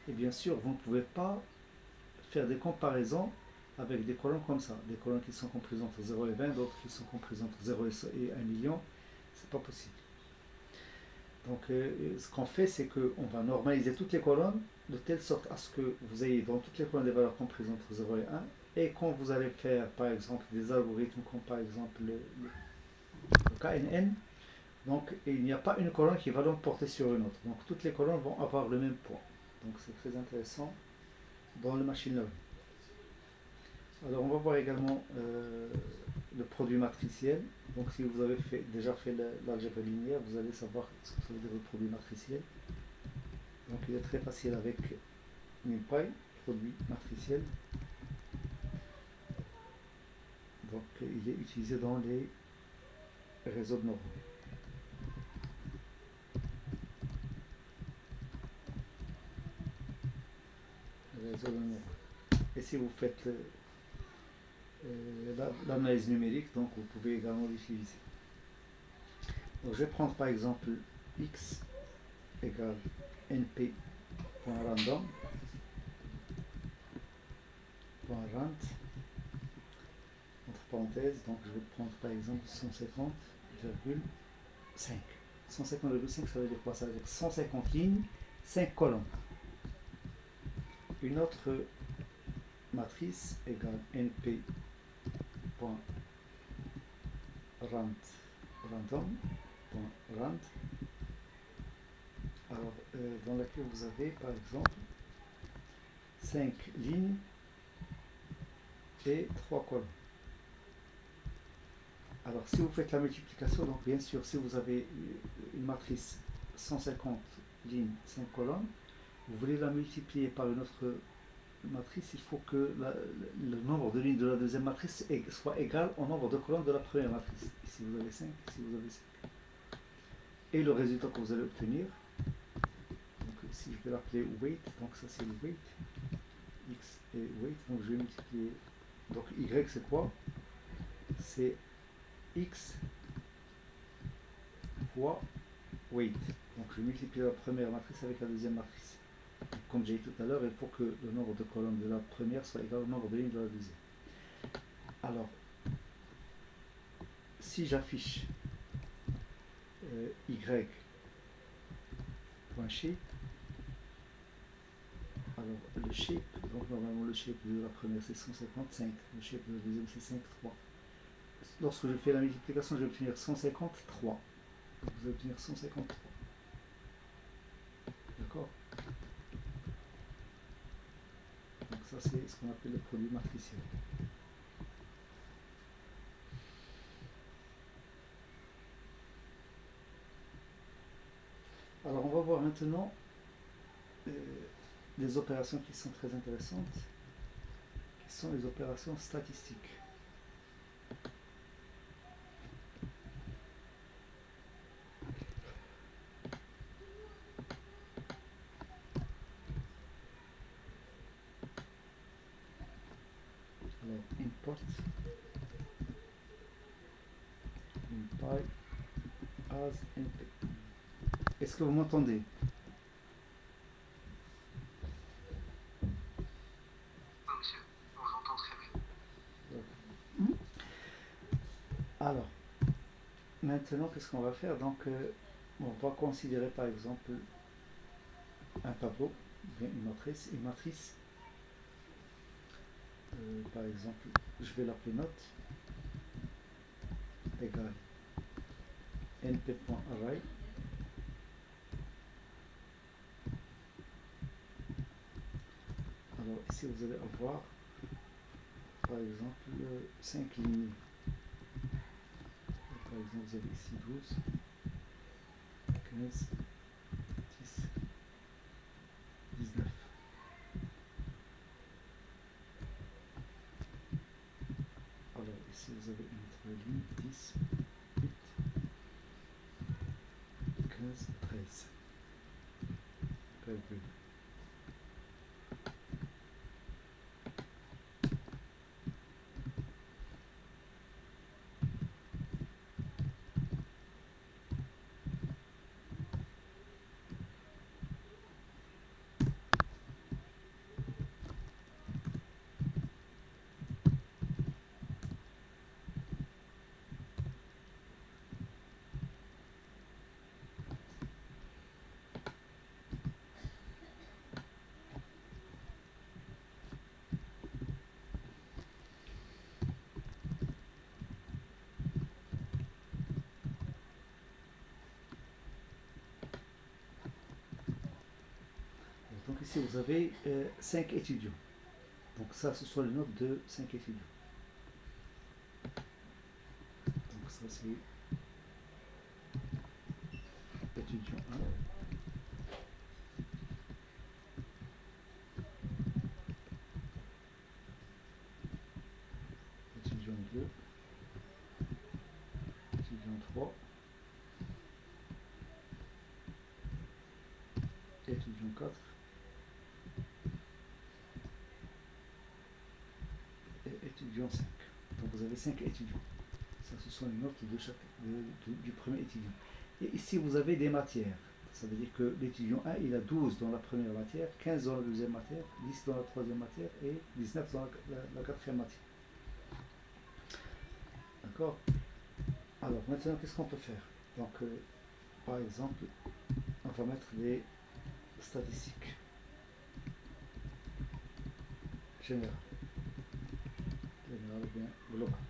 Et bien sûr, vous ne pouvez pas faire des comparaisons avec des colonnes comme ça. Des colonnes qui sont comprises entre 0 et 20, d'autres qui sont comprises entre 0 et 1 million. C'est pas possible. Donc ce qu'on fait, c'est qu'on va normaliser toutes les colonnes de telle sorte à ce que vous ayez dans toutes les colonnes des valeurs comprises entre 0 et 1. Et quand vous allez faire par exemple des algorithmes comme par exemple le KNN, donc il n'y a pas une colonne qui va l'emporter sur une autre. Donc toutes les colonnes vont avoir le même poids. Donc c'est très intéressant dans le machine learning. Alors on va voir également le produit matriciel. Donc si vous avez déjà fait l'algèbre linéaire, vous allez savoir ce que ça veut dire le produit matriciel. Donc il est très facile avec NumPy, produit matriciel. Donc il est utilisé dans les réseaux de neurones. Réseau de neurones. Et si vous faites l'analyse numérique, donc vous pouvez également l'utiliser. Donc je vais prendre par exemple x égale np.random .rand entre parenthèses, donc je vais prendre par exemple 150,5. 150,5 ça veut dire quoi? Ça veut dire 150 lignes, 5 colonnes. Une autre matrice égale np.random.rand, alors dans laquelle vous avez par exemple 5 lignes et 3 colonnes. Alors si vous faites la multiplication, donc bien sûr si vous avez une matrice 150 lignes, 5 colonnes, vous voulez la multiplier par une autre matrice, il faut que le nombre de lignes de la deuxième matrice soit égal au nombre de colonnes de la première matrice. Ici vous avez 5, ici vous avez 5. Et le résultat que vous allez obtenir, donc ici je vais l'appeler weight, donc ça c'est le weight, x et weight, donc je vais multiplier, donc y c'est quoi? C'est x fois weight. Donc je multiplie la première matrice avec la deuxième matrice. Donc, comme j'ai dit tout à l'heure, il faut que le nombre de colonnes de la première soit égal au nombre de lignes de la deuxième. Alors, si j'affiche y.shape, alors le shape, donc normalement le shape de la première c'est 155, le shape de la deuxième c'est 5,3. Lorsque je fais la multiplication, je vais obtenir 153. Donc vous allez obtenir 153. D'accord? Donc ça c'est ce qu'on appelle le produit matriciel. Alors on va voir maintenant des opérations qui sont très intéressantes, qui sont les opérations statistiques. Alors import NumPy as np. Est-ce que vous m'entendez? Alors, maintenant, qu'est-ce qu'on va faire? Donc, on va considérer par exemple un tableau, bien une matrice. Par exemple, je vais l'appeler note égale np.array. Alors ici vous allez avoir par exemple 5 lignes. Par exemple vous avez ici 12, 15, 10, 19. Alors ici vous avez une autre ligne 10, 8, 15, 13. Virgule. Donc ici vous avez 5 étudiants. Donc ça ce sont les notes de 5 étudiants. Donc ça c'est étudiant 1, étudiant 2, étudiant 3, étudiant 4 et étudiant 5. Donc vous avez 5 étudiants. Ça ce sont les notes de chaque, du premier étudiant. Et ici vous avez des matières. Ça veut dire que l'étudiant 1 il a 12 dans la première matière, 15 dans la deuxième matière, 10 dans la troisième matière et 19 dans la quatrième matière. D'accord? Alors maintenant qu'est-ce qu'on peut faire? Donc par exemple on va mettre les statistiques générales ou bien globales.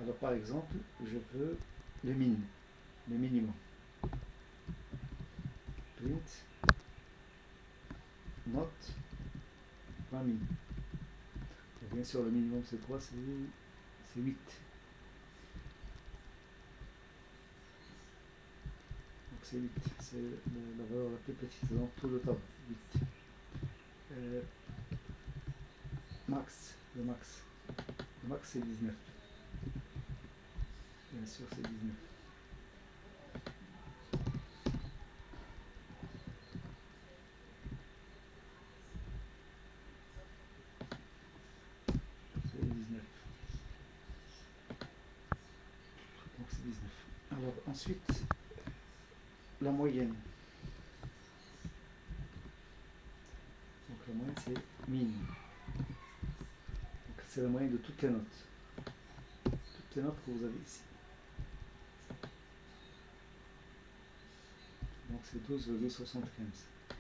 Alors par exemple je veux le minimum. Print note min. Bien sûr le minimum c'est quoi? C'est 8. Donc c'est 8, c'est la valeur la plus petite dans tout le tableau, 8. Le max c'est 19. Bien sûr c'est 19. C'est 19. Donc c'est 19. Alors ensuite, la moyenne. Donc la moyenne c'est min. Donc c'est la moyenne de toutes les notes. Toutes les notes que vous avez ici. Donc c'est 12,75.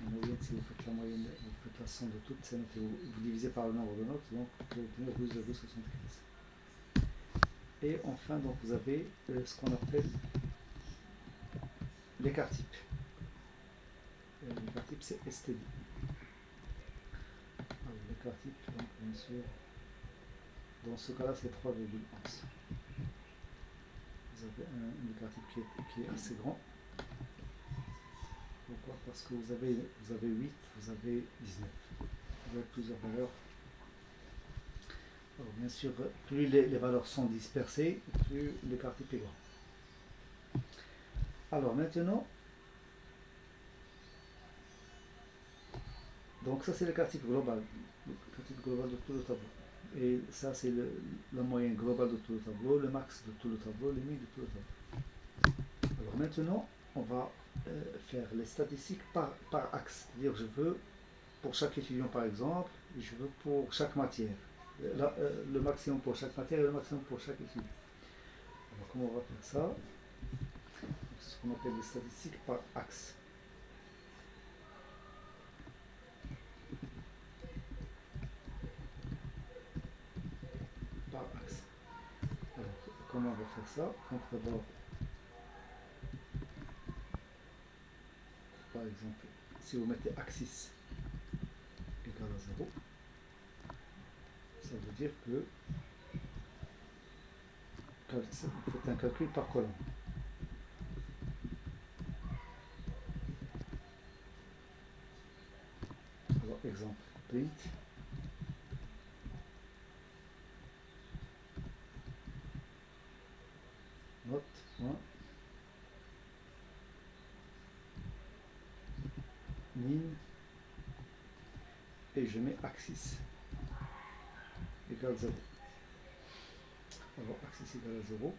La moyenne, si vous faites la moyenne, vous faites la somme de toutes ces notes et vous divisez par le nombre de notes, donc vous pouvez obtenir 12,75. Et enfin, donc vous avez ce qu'on appelle l'écart type. L'écart type c'est STD. L'écart type, donc bien sûr, dans ce cas-là c'est 3,11. Vous avez un écart type qui est assez grand. Pourquoi? Parce que vous avez 8, vous avez 19. Vous avez plusieurs valeurs. Alors, bien sûr, plus les valeurs sont dispersées, plus l'écart type est grand. Alors maintenant, donc ça c'est l'écart type global de tout le tableau. Et ça c'est la moyenne globale de tout le tableau, le max de tout le tableau, les min de tout le tableau. Alors maintenant, on va faire les statistiques par axe. C'est-à-dire je veux pour chaque étudiant par exemple, je veux pour chaque matière. Le maximum pour chaque matière et le maximum pour chaque étudiant. comment on va faire ça? C'est ce qu'on appelle les statistiques par axe. Par axe. Alors, comment on va faire ça? Donc d'abord, par exemple, si vous mettez axis égal à 0, ça veut dire que vous faites un calcul par colonne. Alors, exemple, print note, min, et je mets axis égale 0. Alors, axis égale à 0,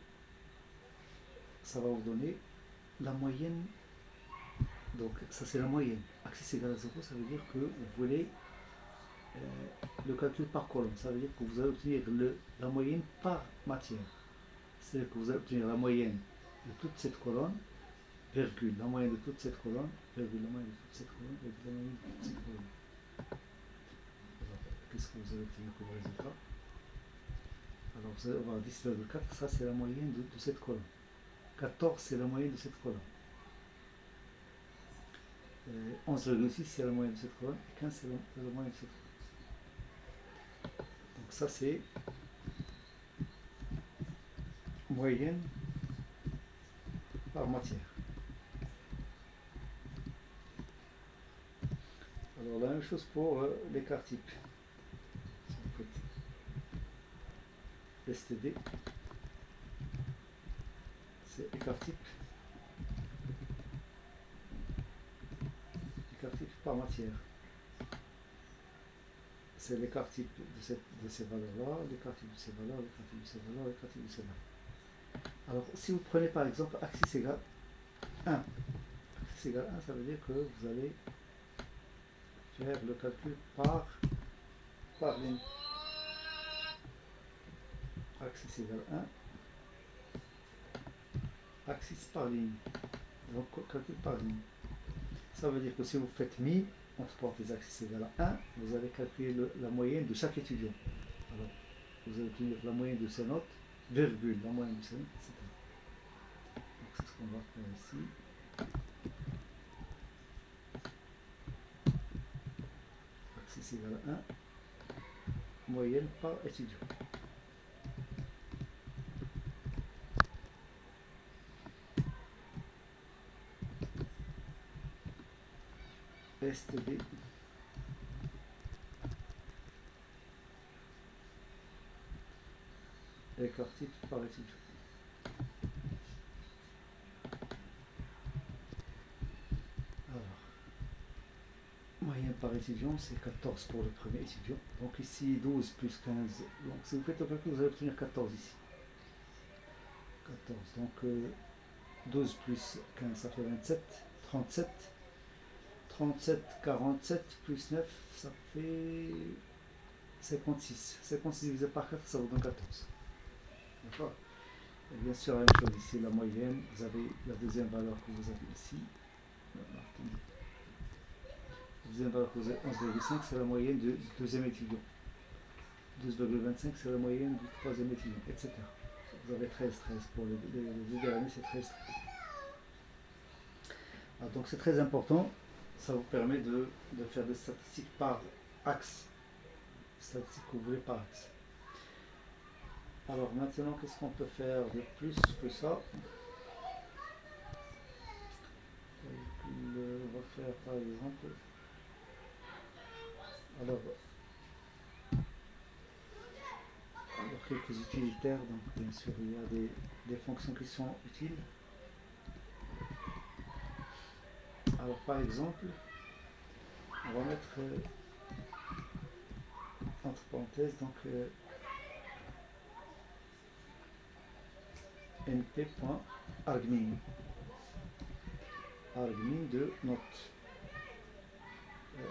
ça va vous donner la moyenne. Donc, ça c'est la moyenne. Axis égale à 0, ça veut dire que vous voulez le calcul par colonne. Ça veut dire que vous allez obtenir la moyenne par matière. C'est-à-dire que vous allez obtenir la moyenne de toute cette colonne, virgule, la moyenne de toute cette colonne, virgule, la moyenne de toute cette colonne, virgule, la moyenne de toute cette colonne. Alors, qu'est-ce que vous allez obtenir comme résultat? Alors, vous allez avoir 10,4, ça c'est la moyenne de cette colonne. 14, c'est la moyenne de cette colonne. 11,6, c'est la moyenne de cette colonne. Et 15, c'est la moyenne de cette colonne. Donc, ça c'est moyenne par matière. Alors la même chose pour l'écart type. Si vous faites STD, c'est écart type par matière. C'est l'écart type de ces valeurs-là, l'écart type de ces valeurs, l'écart type de ces valeurs, l'écart type de ces valeurs. Alors si vous prenez par exemple axis égale 1, axis égale 1, ça veut dire que vous allez faire le calcul par ligne. Axis égale 1, axis par ligne. Donc calcul par ligne. Ça veut dire que si vous faites mi, entre parenthèses axis égale à 1, vous allez calculer la moyenne de chaque étudiant. Alors, vous allez obtenir la moyenne de ses notes, virgule, la moyenne de ses notes, etc. Donc c'est ce qu'on va faire ici. Axis égale à 1, moyenne par étudiant. STD écart type par étudiant. Alors, moyenne par étudiant, c'est 14 pour le premier étudiant. Donc ici, 12 plus 15. Donc si vous faites le calcul, vous allez obtenir 14 ici. 14. Donc 12 plus 15, ça fait 27. 37. 37, 47 plus 9, ça fait 56. 56 divisé par 4, ça vous donne 14. D'accord? Et bien sûr, la même chose ici, la moyenne, vous avez la deuxième valeur que vous avez ici. La deuxième valeur que vous avez, 11,5, c'est la moyenne du deuxième étudiant. 12,25, c'est la moyenne du troisième étudiant, etc. Vous avez 13, 13. Pour les deux derniers, c'est 13. Alors, donc c'est très important. Ça vous permet de faire des statistiques par axe. Statistiques que vous voulez par axe. Alors maintenant, qu'est-ce qu'on peut faire de plus que ça? On va faire par exemple. Alors quelques utilitaires. Donc bien sûr, il y a des fonctions qui sont utiles. Alors par exemple, on va mettre entre parenthèses donc np.argmin de notes.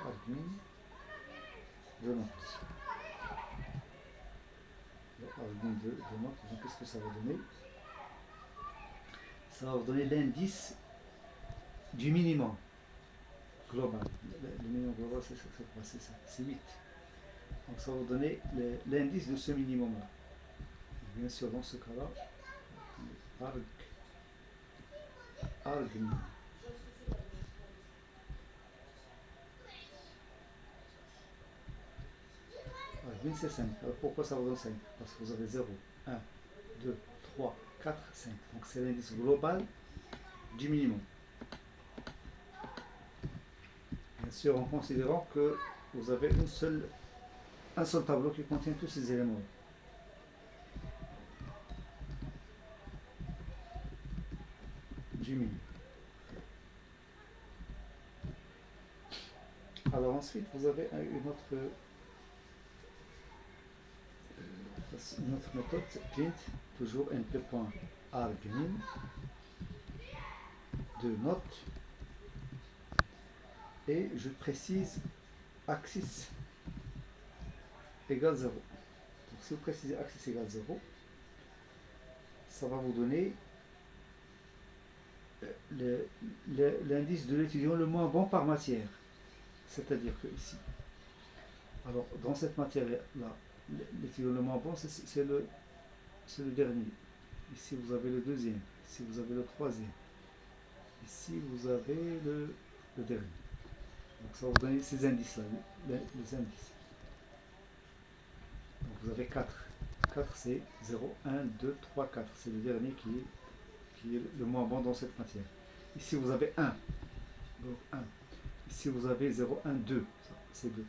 Argmin de notes. Argmin de notes. Donc qu'est-ce que ça va donner? ça va vous donner l'indice du minimum global. Le minimum global, c'est ça, c'est 8. Donc ça va vous donner l'indice de ce minimum-là. Bien sûr, dans ce cas-là, arg min. 20 c'est 5. Alors pourquoi ça vous donne 5? Parce que vous avez 0, 1, 2, 3, 4, 5. Donc c'est l'indice global du minimum. Bien sûr, en considérant que vous avez un seul tableau qui contient tous ces éléments. Du minimum. Alors ensuite, vous avez une autre méthode, print, toujours np.argmin de note, et je précise axis égale 0. Donc si vous précisez axis égale 0, ça va vous donner l'indice de l'étudiant le moins bon par matière. C'est-à-dire que ici, alors dans cette matière-là, l'étudiant le moins bon, c'est le dernier. Ici, vous avez le deuxième. Ici, vous avez le troisième. Ici, vous avez le dernier. Donc, ça va vous donner ces indices-là, les indices. Donc, vous avez 4. 4, c'est 0, 1, 2, 3, 4. C'est le dernier qui est le moins bon dans cette matière. Ici, vous avez 1. Donc, 1. Ici, vous avez 0, 1, 2. C'est 2.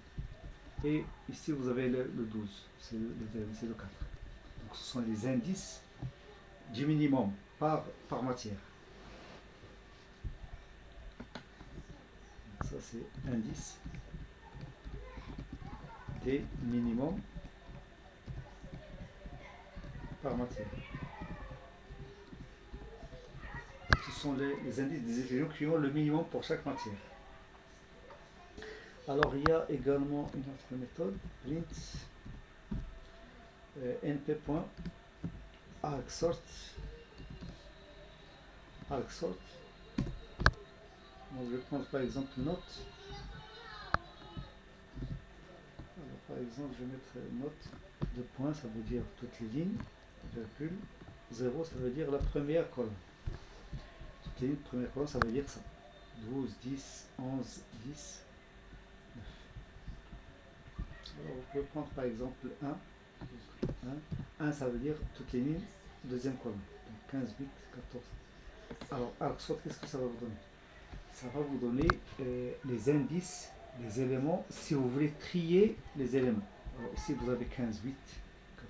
Et ici, vous avez le 12. C'est le dernier, c'est le 4. Donc, ce sont les indices du minimum par matière. Ça, c'est indice des minimums par matière. Ce sont les indices des étudiants qui ont le minimum pour chaque matière. Alors, il y a également une autre méthode, print np.argsort. Argsort. Je vais prendre par exemple note. Alors, par exemple, je vais mettre note de points, ça veut dire toutes les lignes, virgule. 0, ça veut dire la première colonne. Toutes les lignes, première colonne, ça veut dire ça. 12, 10, 11, 10, 9. Alors, vous pouvez prendre par exemple 1. 1, ça veut dire toutes les lignes, deuxième colonne. Donc 15, 8, 14. Alors, argsort, qu'est-ce que ça va vous donner? Ça va vous donner les indices, les éléments, si vous voulez trier les éléments. Alors ici, vous avez 15, 8,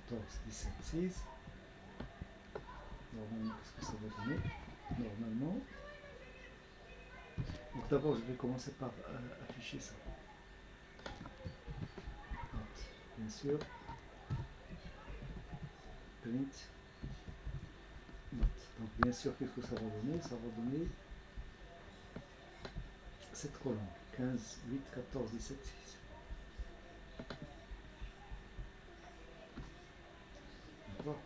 14, 17, 16. Normalement, qu'est-ce que ça va donner? Normalement. Donc d'abord, je vais commencer par afficher ça. Note, bien sûr. Print. Note. Donc bien sûr, qu'est-ce que ça va donner? Ça va donner cette colonne. 15, 8, 14, 17, 16. D'accord?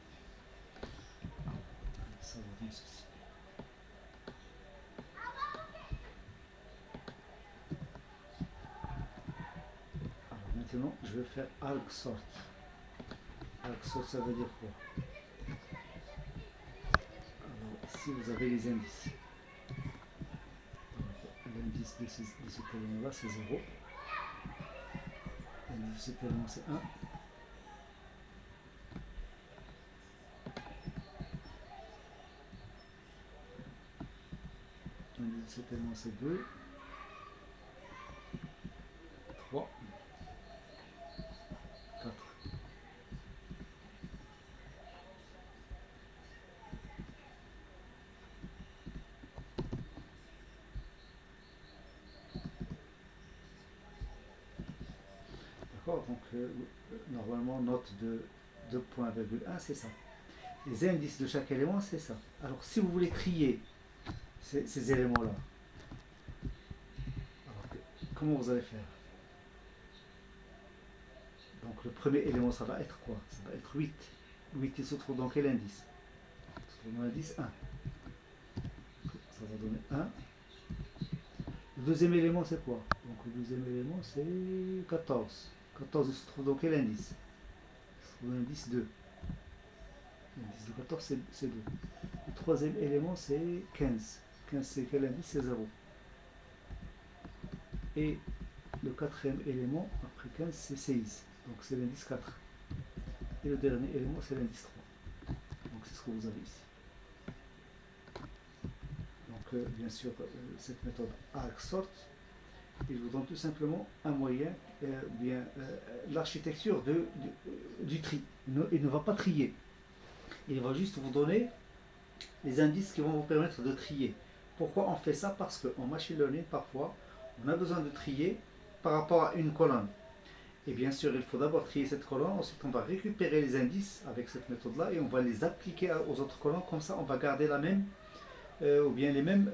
Ça va donner ceci. Alors maintenant, je vais faire argsort. Argsort, ça veut dire quoi? Alors ici, vous avez les indices. L'indice de cet élément-là, c'est 0. L'indice de cet élément, c'est 1. L'indice de cet élément, c'est 2. 3. 4. D'accord? Donc, normalement, note de 2.1, c'est ça. Les indices de chaque élément, c'est ça. Alors, si vous voulez trier ces éléments-là, comment vous allez faire? Donc, le premier élément, ça va être quoi? Ça va être 8. 8, il se trouve dans quel indice? Il se trouve dans l'indice 1. ça va donner 1. Le deuxième élément, c'est quoi? Donc le deuxième élément, c'est 14. 14 se trouve dans quel indice? Se trouve dans l'indice 2. L'indice de 14, c'est 2. Le troisième élément, c'est 15. 15, c'est quel indice? C'est 0. Et le quatrième élément, après 15, c'est 16. Donc c'est l'indice 4. Et le dernier élément, c'est l'indice 3. Donc c'est ce que vous avez ici. Donc bien sûr, cette méthode ArcSort, il vous donne tout simplement un moyen, l'architecture du tri. Il ne va pas trier. Il va juste vous donner les indices qui vont vous permettre de trier. Pourquoi on fait ça? Parce qu'en machine learning, parfois, on a besoin de trier par rapport à une colonne. Et bien sûr, il faut d'abord trier cette colonne, ensuite on va récupérer les indices avec cette méthode-là et on va les appliquer aux autres colonnes. Comme ça, on va garder la même, ou bien les mêmes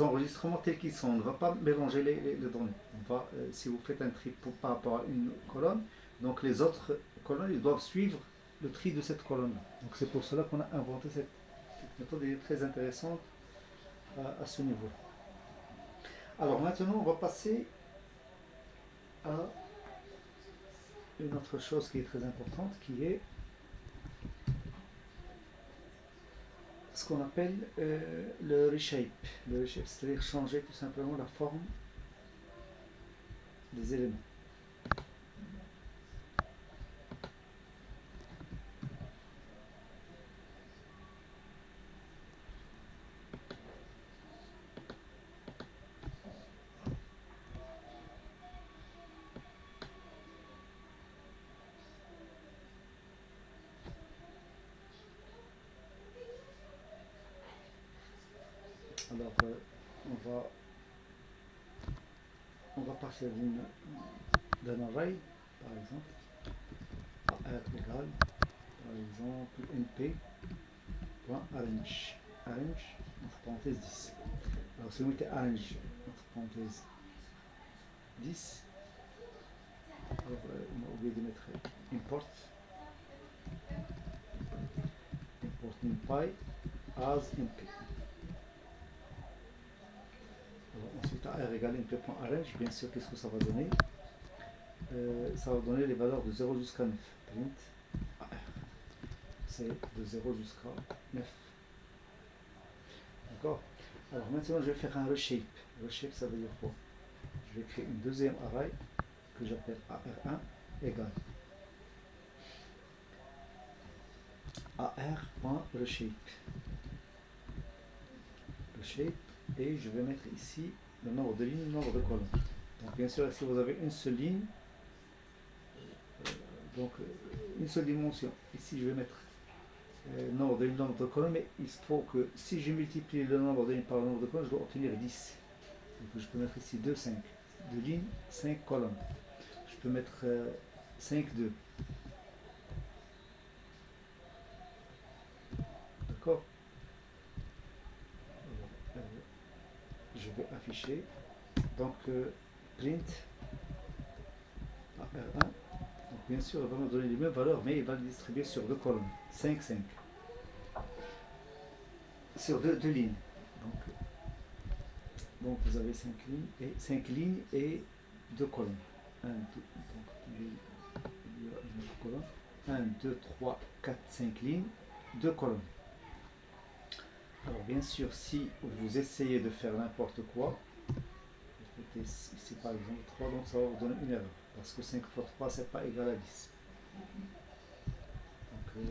enregistrements tels qu'ils sont. On ne va pas mélanger les données. On va, si vous faites un tri par rapport à une colonne, donc les autres colonnes, ils doivent suivre le tri de cette colonne-là. Donc c'est pour cela qu'on a inventé cette méthode. Elle est très intéressante à ce niveau. Alors maintenant, on va passer à une autre chose qui est très importante, qui est ce qu'on appelle le reshape. Le reshape, c'est-à-dire changer tout simplement la forme des éléments. Alors, on va partir d'un array, par exemple, AR égale, par exemple, np.arrange, arrange, entre parenthèses 10. Alors, si vous mettez arrange, entre parenthèses 10, alors on a oublié de mettre import numpy as np. Ensuite, AR égale np.arrange, bien sûr, qu'est-ce que ça va donner? Ça va donner les valeurs de 0 jusqu'à 9. Print AR. C'est de 0 jusqu'à 9. D'accord? Alors maintenant, je vais faire un reshape. Reshape, ça veut dire quoi? Je vais créer une deuxième array que j'appelle AR1 égale AR.reshape. Reshape, et je vais mettre ici le nombre de lignes, le nombre de colonnes. Donc bien sûr, si vous avez une seule ligne, donc une seule dimension, ici je vais mettre nombre de lignes, nombre de colonnes, mais il faut que si je multiplie le nombre de lignes par le nombre de colonnes, je dois obtenir 10. Donc je peux mettre ici 2, 5. 2 lignes, 5 colonnes. Je peux mettre 5, 2. D'accord? Je vais afficher. Donc print AR1. Donc bien sûr, il va me donner les mêmes valeurs, mais il va les distribuer sur 2 colonnes. 5, 5. Sur 2 lignes. Donc vous avez 5 lignes et 2 colonnes. 1, 2, donc il y aura une autre colonne. 1, 2, 3, 4, 5 lignes, 2 colonnes. Alors bien sûr, si vous essayez de faire n'importe quoi, ici par exemple 3, donc ça va vous donner une erreur. Parce que 5 fois 3, c'est pas égal à 10. Donc,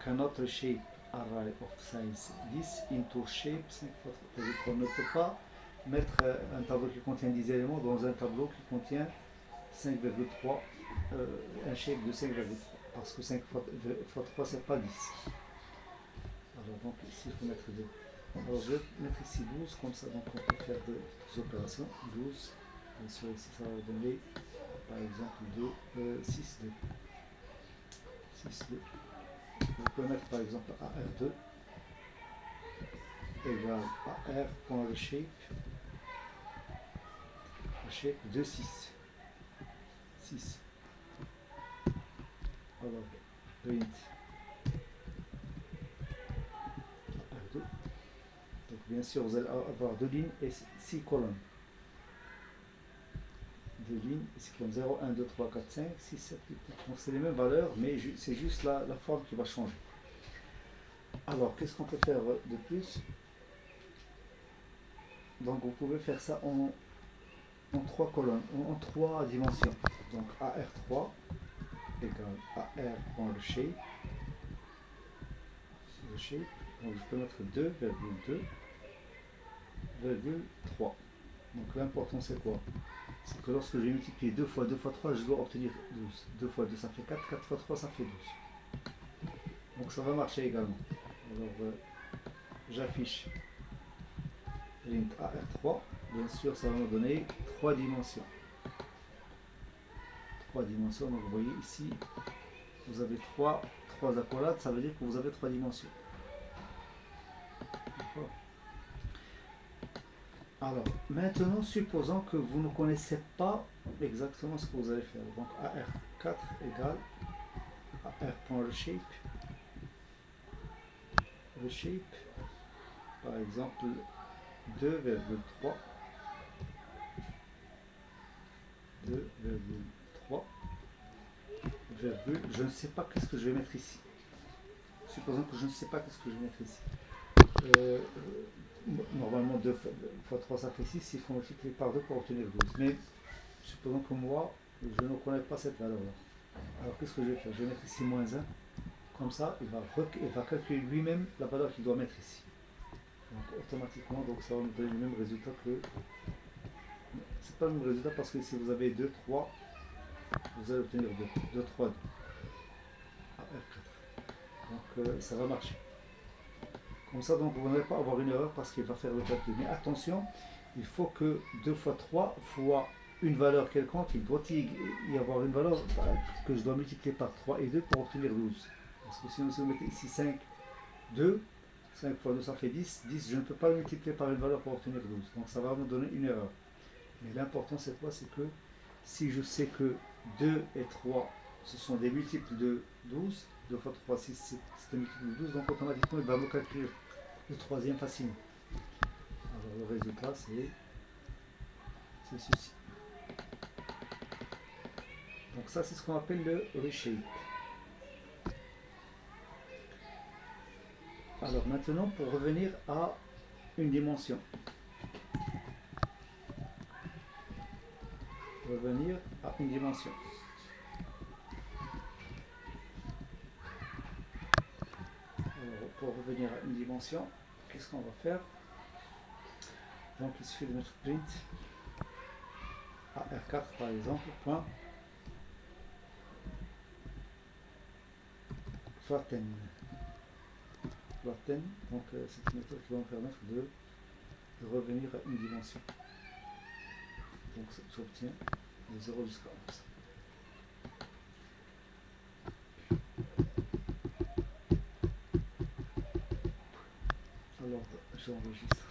cannot reshape array of size 10 into shape 5 fois 3. C'est-à-dire qu'on ne peut pas mettre un tableau qui contient 10 éléments dans un tableau qui contient 5,3, un shape de 5,3. Parce que 5 fois 3, c'est pas 10. Alors donc ici, il faut mettre 2. Alors je vais mettre ici 12, comme ça donc on peut faire deux opérations. 12, bien sûr ici ça va donner par exemple 2, 6, 2. 6, 2. Vous pouvez mettre par exemple AR2 égale AR.reshape de 6. 6. Alors print AR2. Donc bien sûr, vous allez avoir 2 lignes et 6 colonnes. 2 lignes, et c'est comme 0, 1, 2, 3, 4, 5, 6, 7, 8, 9. Donc c'est les mêmes valeurs, mais c'est juste la forme qui va changer. Alors, qu'est-ce qu'on peut faire de plus? Donc vous pouvez faire ça en 3 colonnes, en 3 dimensions. Donc AR3 égale AR.shape. Donc je peux mettre 2,2,3. Donc l'important c'est quoi? C'est que lorsque je vais multiplier 2 fois 2 fois 3, je dois obtenir 12. 2 fois 2 ça fait 4, 4 fois 3 ça fait 12. Donc ça va marcher également. Alors j'affiche int AR3. Bien sûr ça va me donner 3 dimensions. 3 dimensions, donc vous voyez ici, vous avez 3 accolades, ça veut dire que vous avez 3 dimensions. Alors, maintenant, supposons que vous ne connaissez pas exactement ce que vous allez faire. Donc, AR4 égale AR.reshape. Reshape, par exemple, 2,3. 2,3. Je ne sais pas qu'est-ce que je vais mettre ici. Supposons que je ne sais pas qu'est-ce que je vais mettre ici. Normalement 2 fois 3 ça fait 6, il faut multiplier par 2 pour obtenir 12. Mais supposons que moi, je ne connais pas cette valeur-là. Alors qu'est-ce que je vais faire? Je vais mettre ici moins 1. Comme ça, il va calculer lui-même la valeur qu'il doit mettre ici. Donc automatiquement, donc ça va me donner le même résultat que... C'est pas le même résultat parce que si vous avez 2, 3, vous allez obtenir 2. 2, 3, 2. Donc ça va marcher. Comme ça, donc vous n'allez pas avoir une erreur parce qu'il va faire le calcul. Mais attention, il faut que 2 fois 3 fois une valeur quelconque, il doit y avoir une valeur que je dois multiplier par 3 et 2 pour obtenir 12. Parce que sinon, si vous mettez ici 5, 2, 5 fois 2 ça fait 10, 10 je ne peux pas le multiplier par une valeur pour obtenir 12. Donc ça va me donner une erreur. Mais l'important cette fois, c'est que si je sais que 2 et 3, ce sont des multiples de 12, 2 fois 3, 6, c'est un multiple de 12, donc automatiquement il va me calculer le troisième facilement. Alors le résultat c'est ceci. Donc ça c'est ce qu'on appelle le reshape. Alors maintenant pour revenir à une dimension. Revenir à une dimension. Alors, pour revenir à une dimension, qu'est-ce qu'on va faire? Donc il suffit de mettre print AR4 par exemple, point flatten. Flatten, donc c'est une méthode qui va me permettre de revenir à une dimension. Donc j'obtiens de 0 jusqu'à 11. Alors j'enregistre.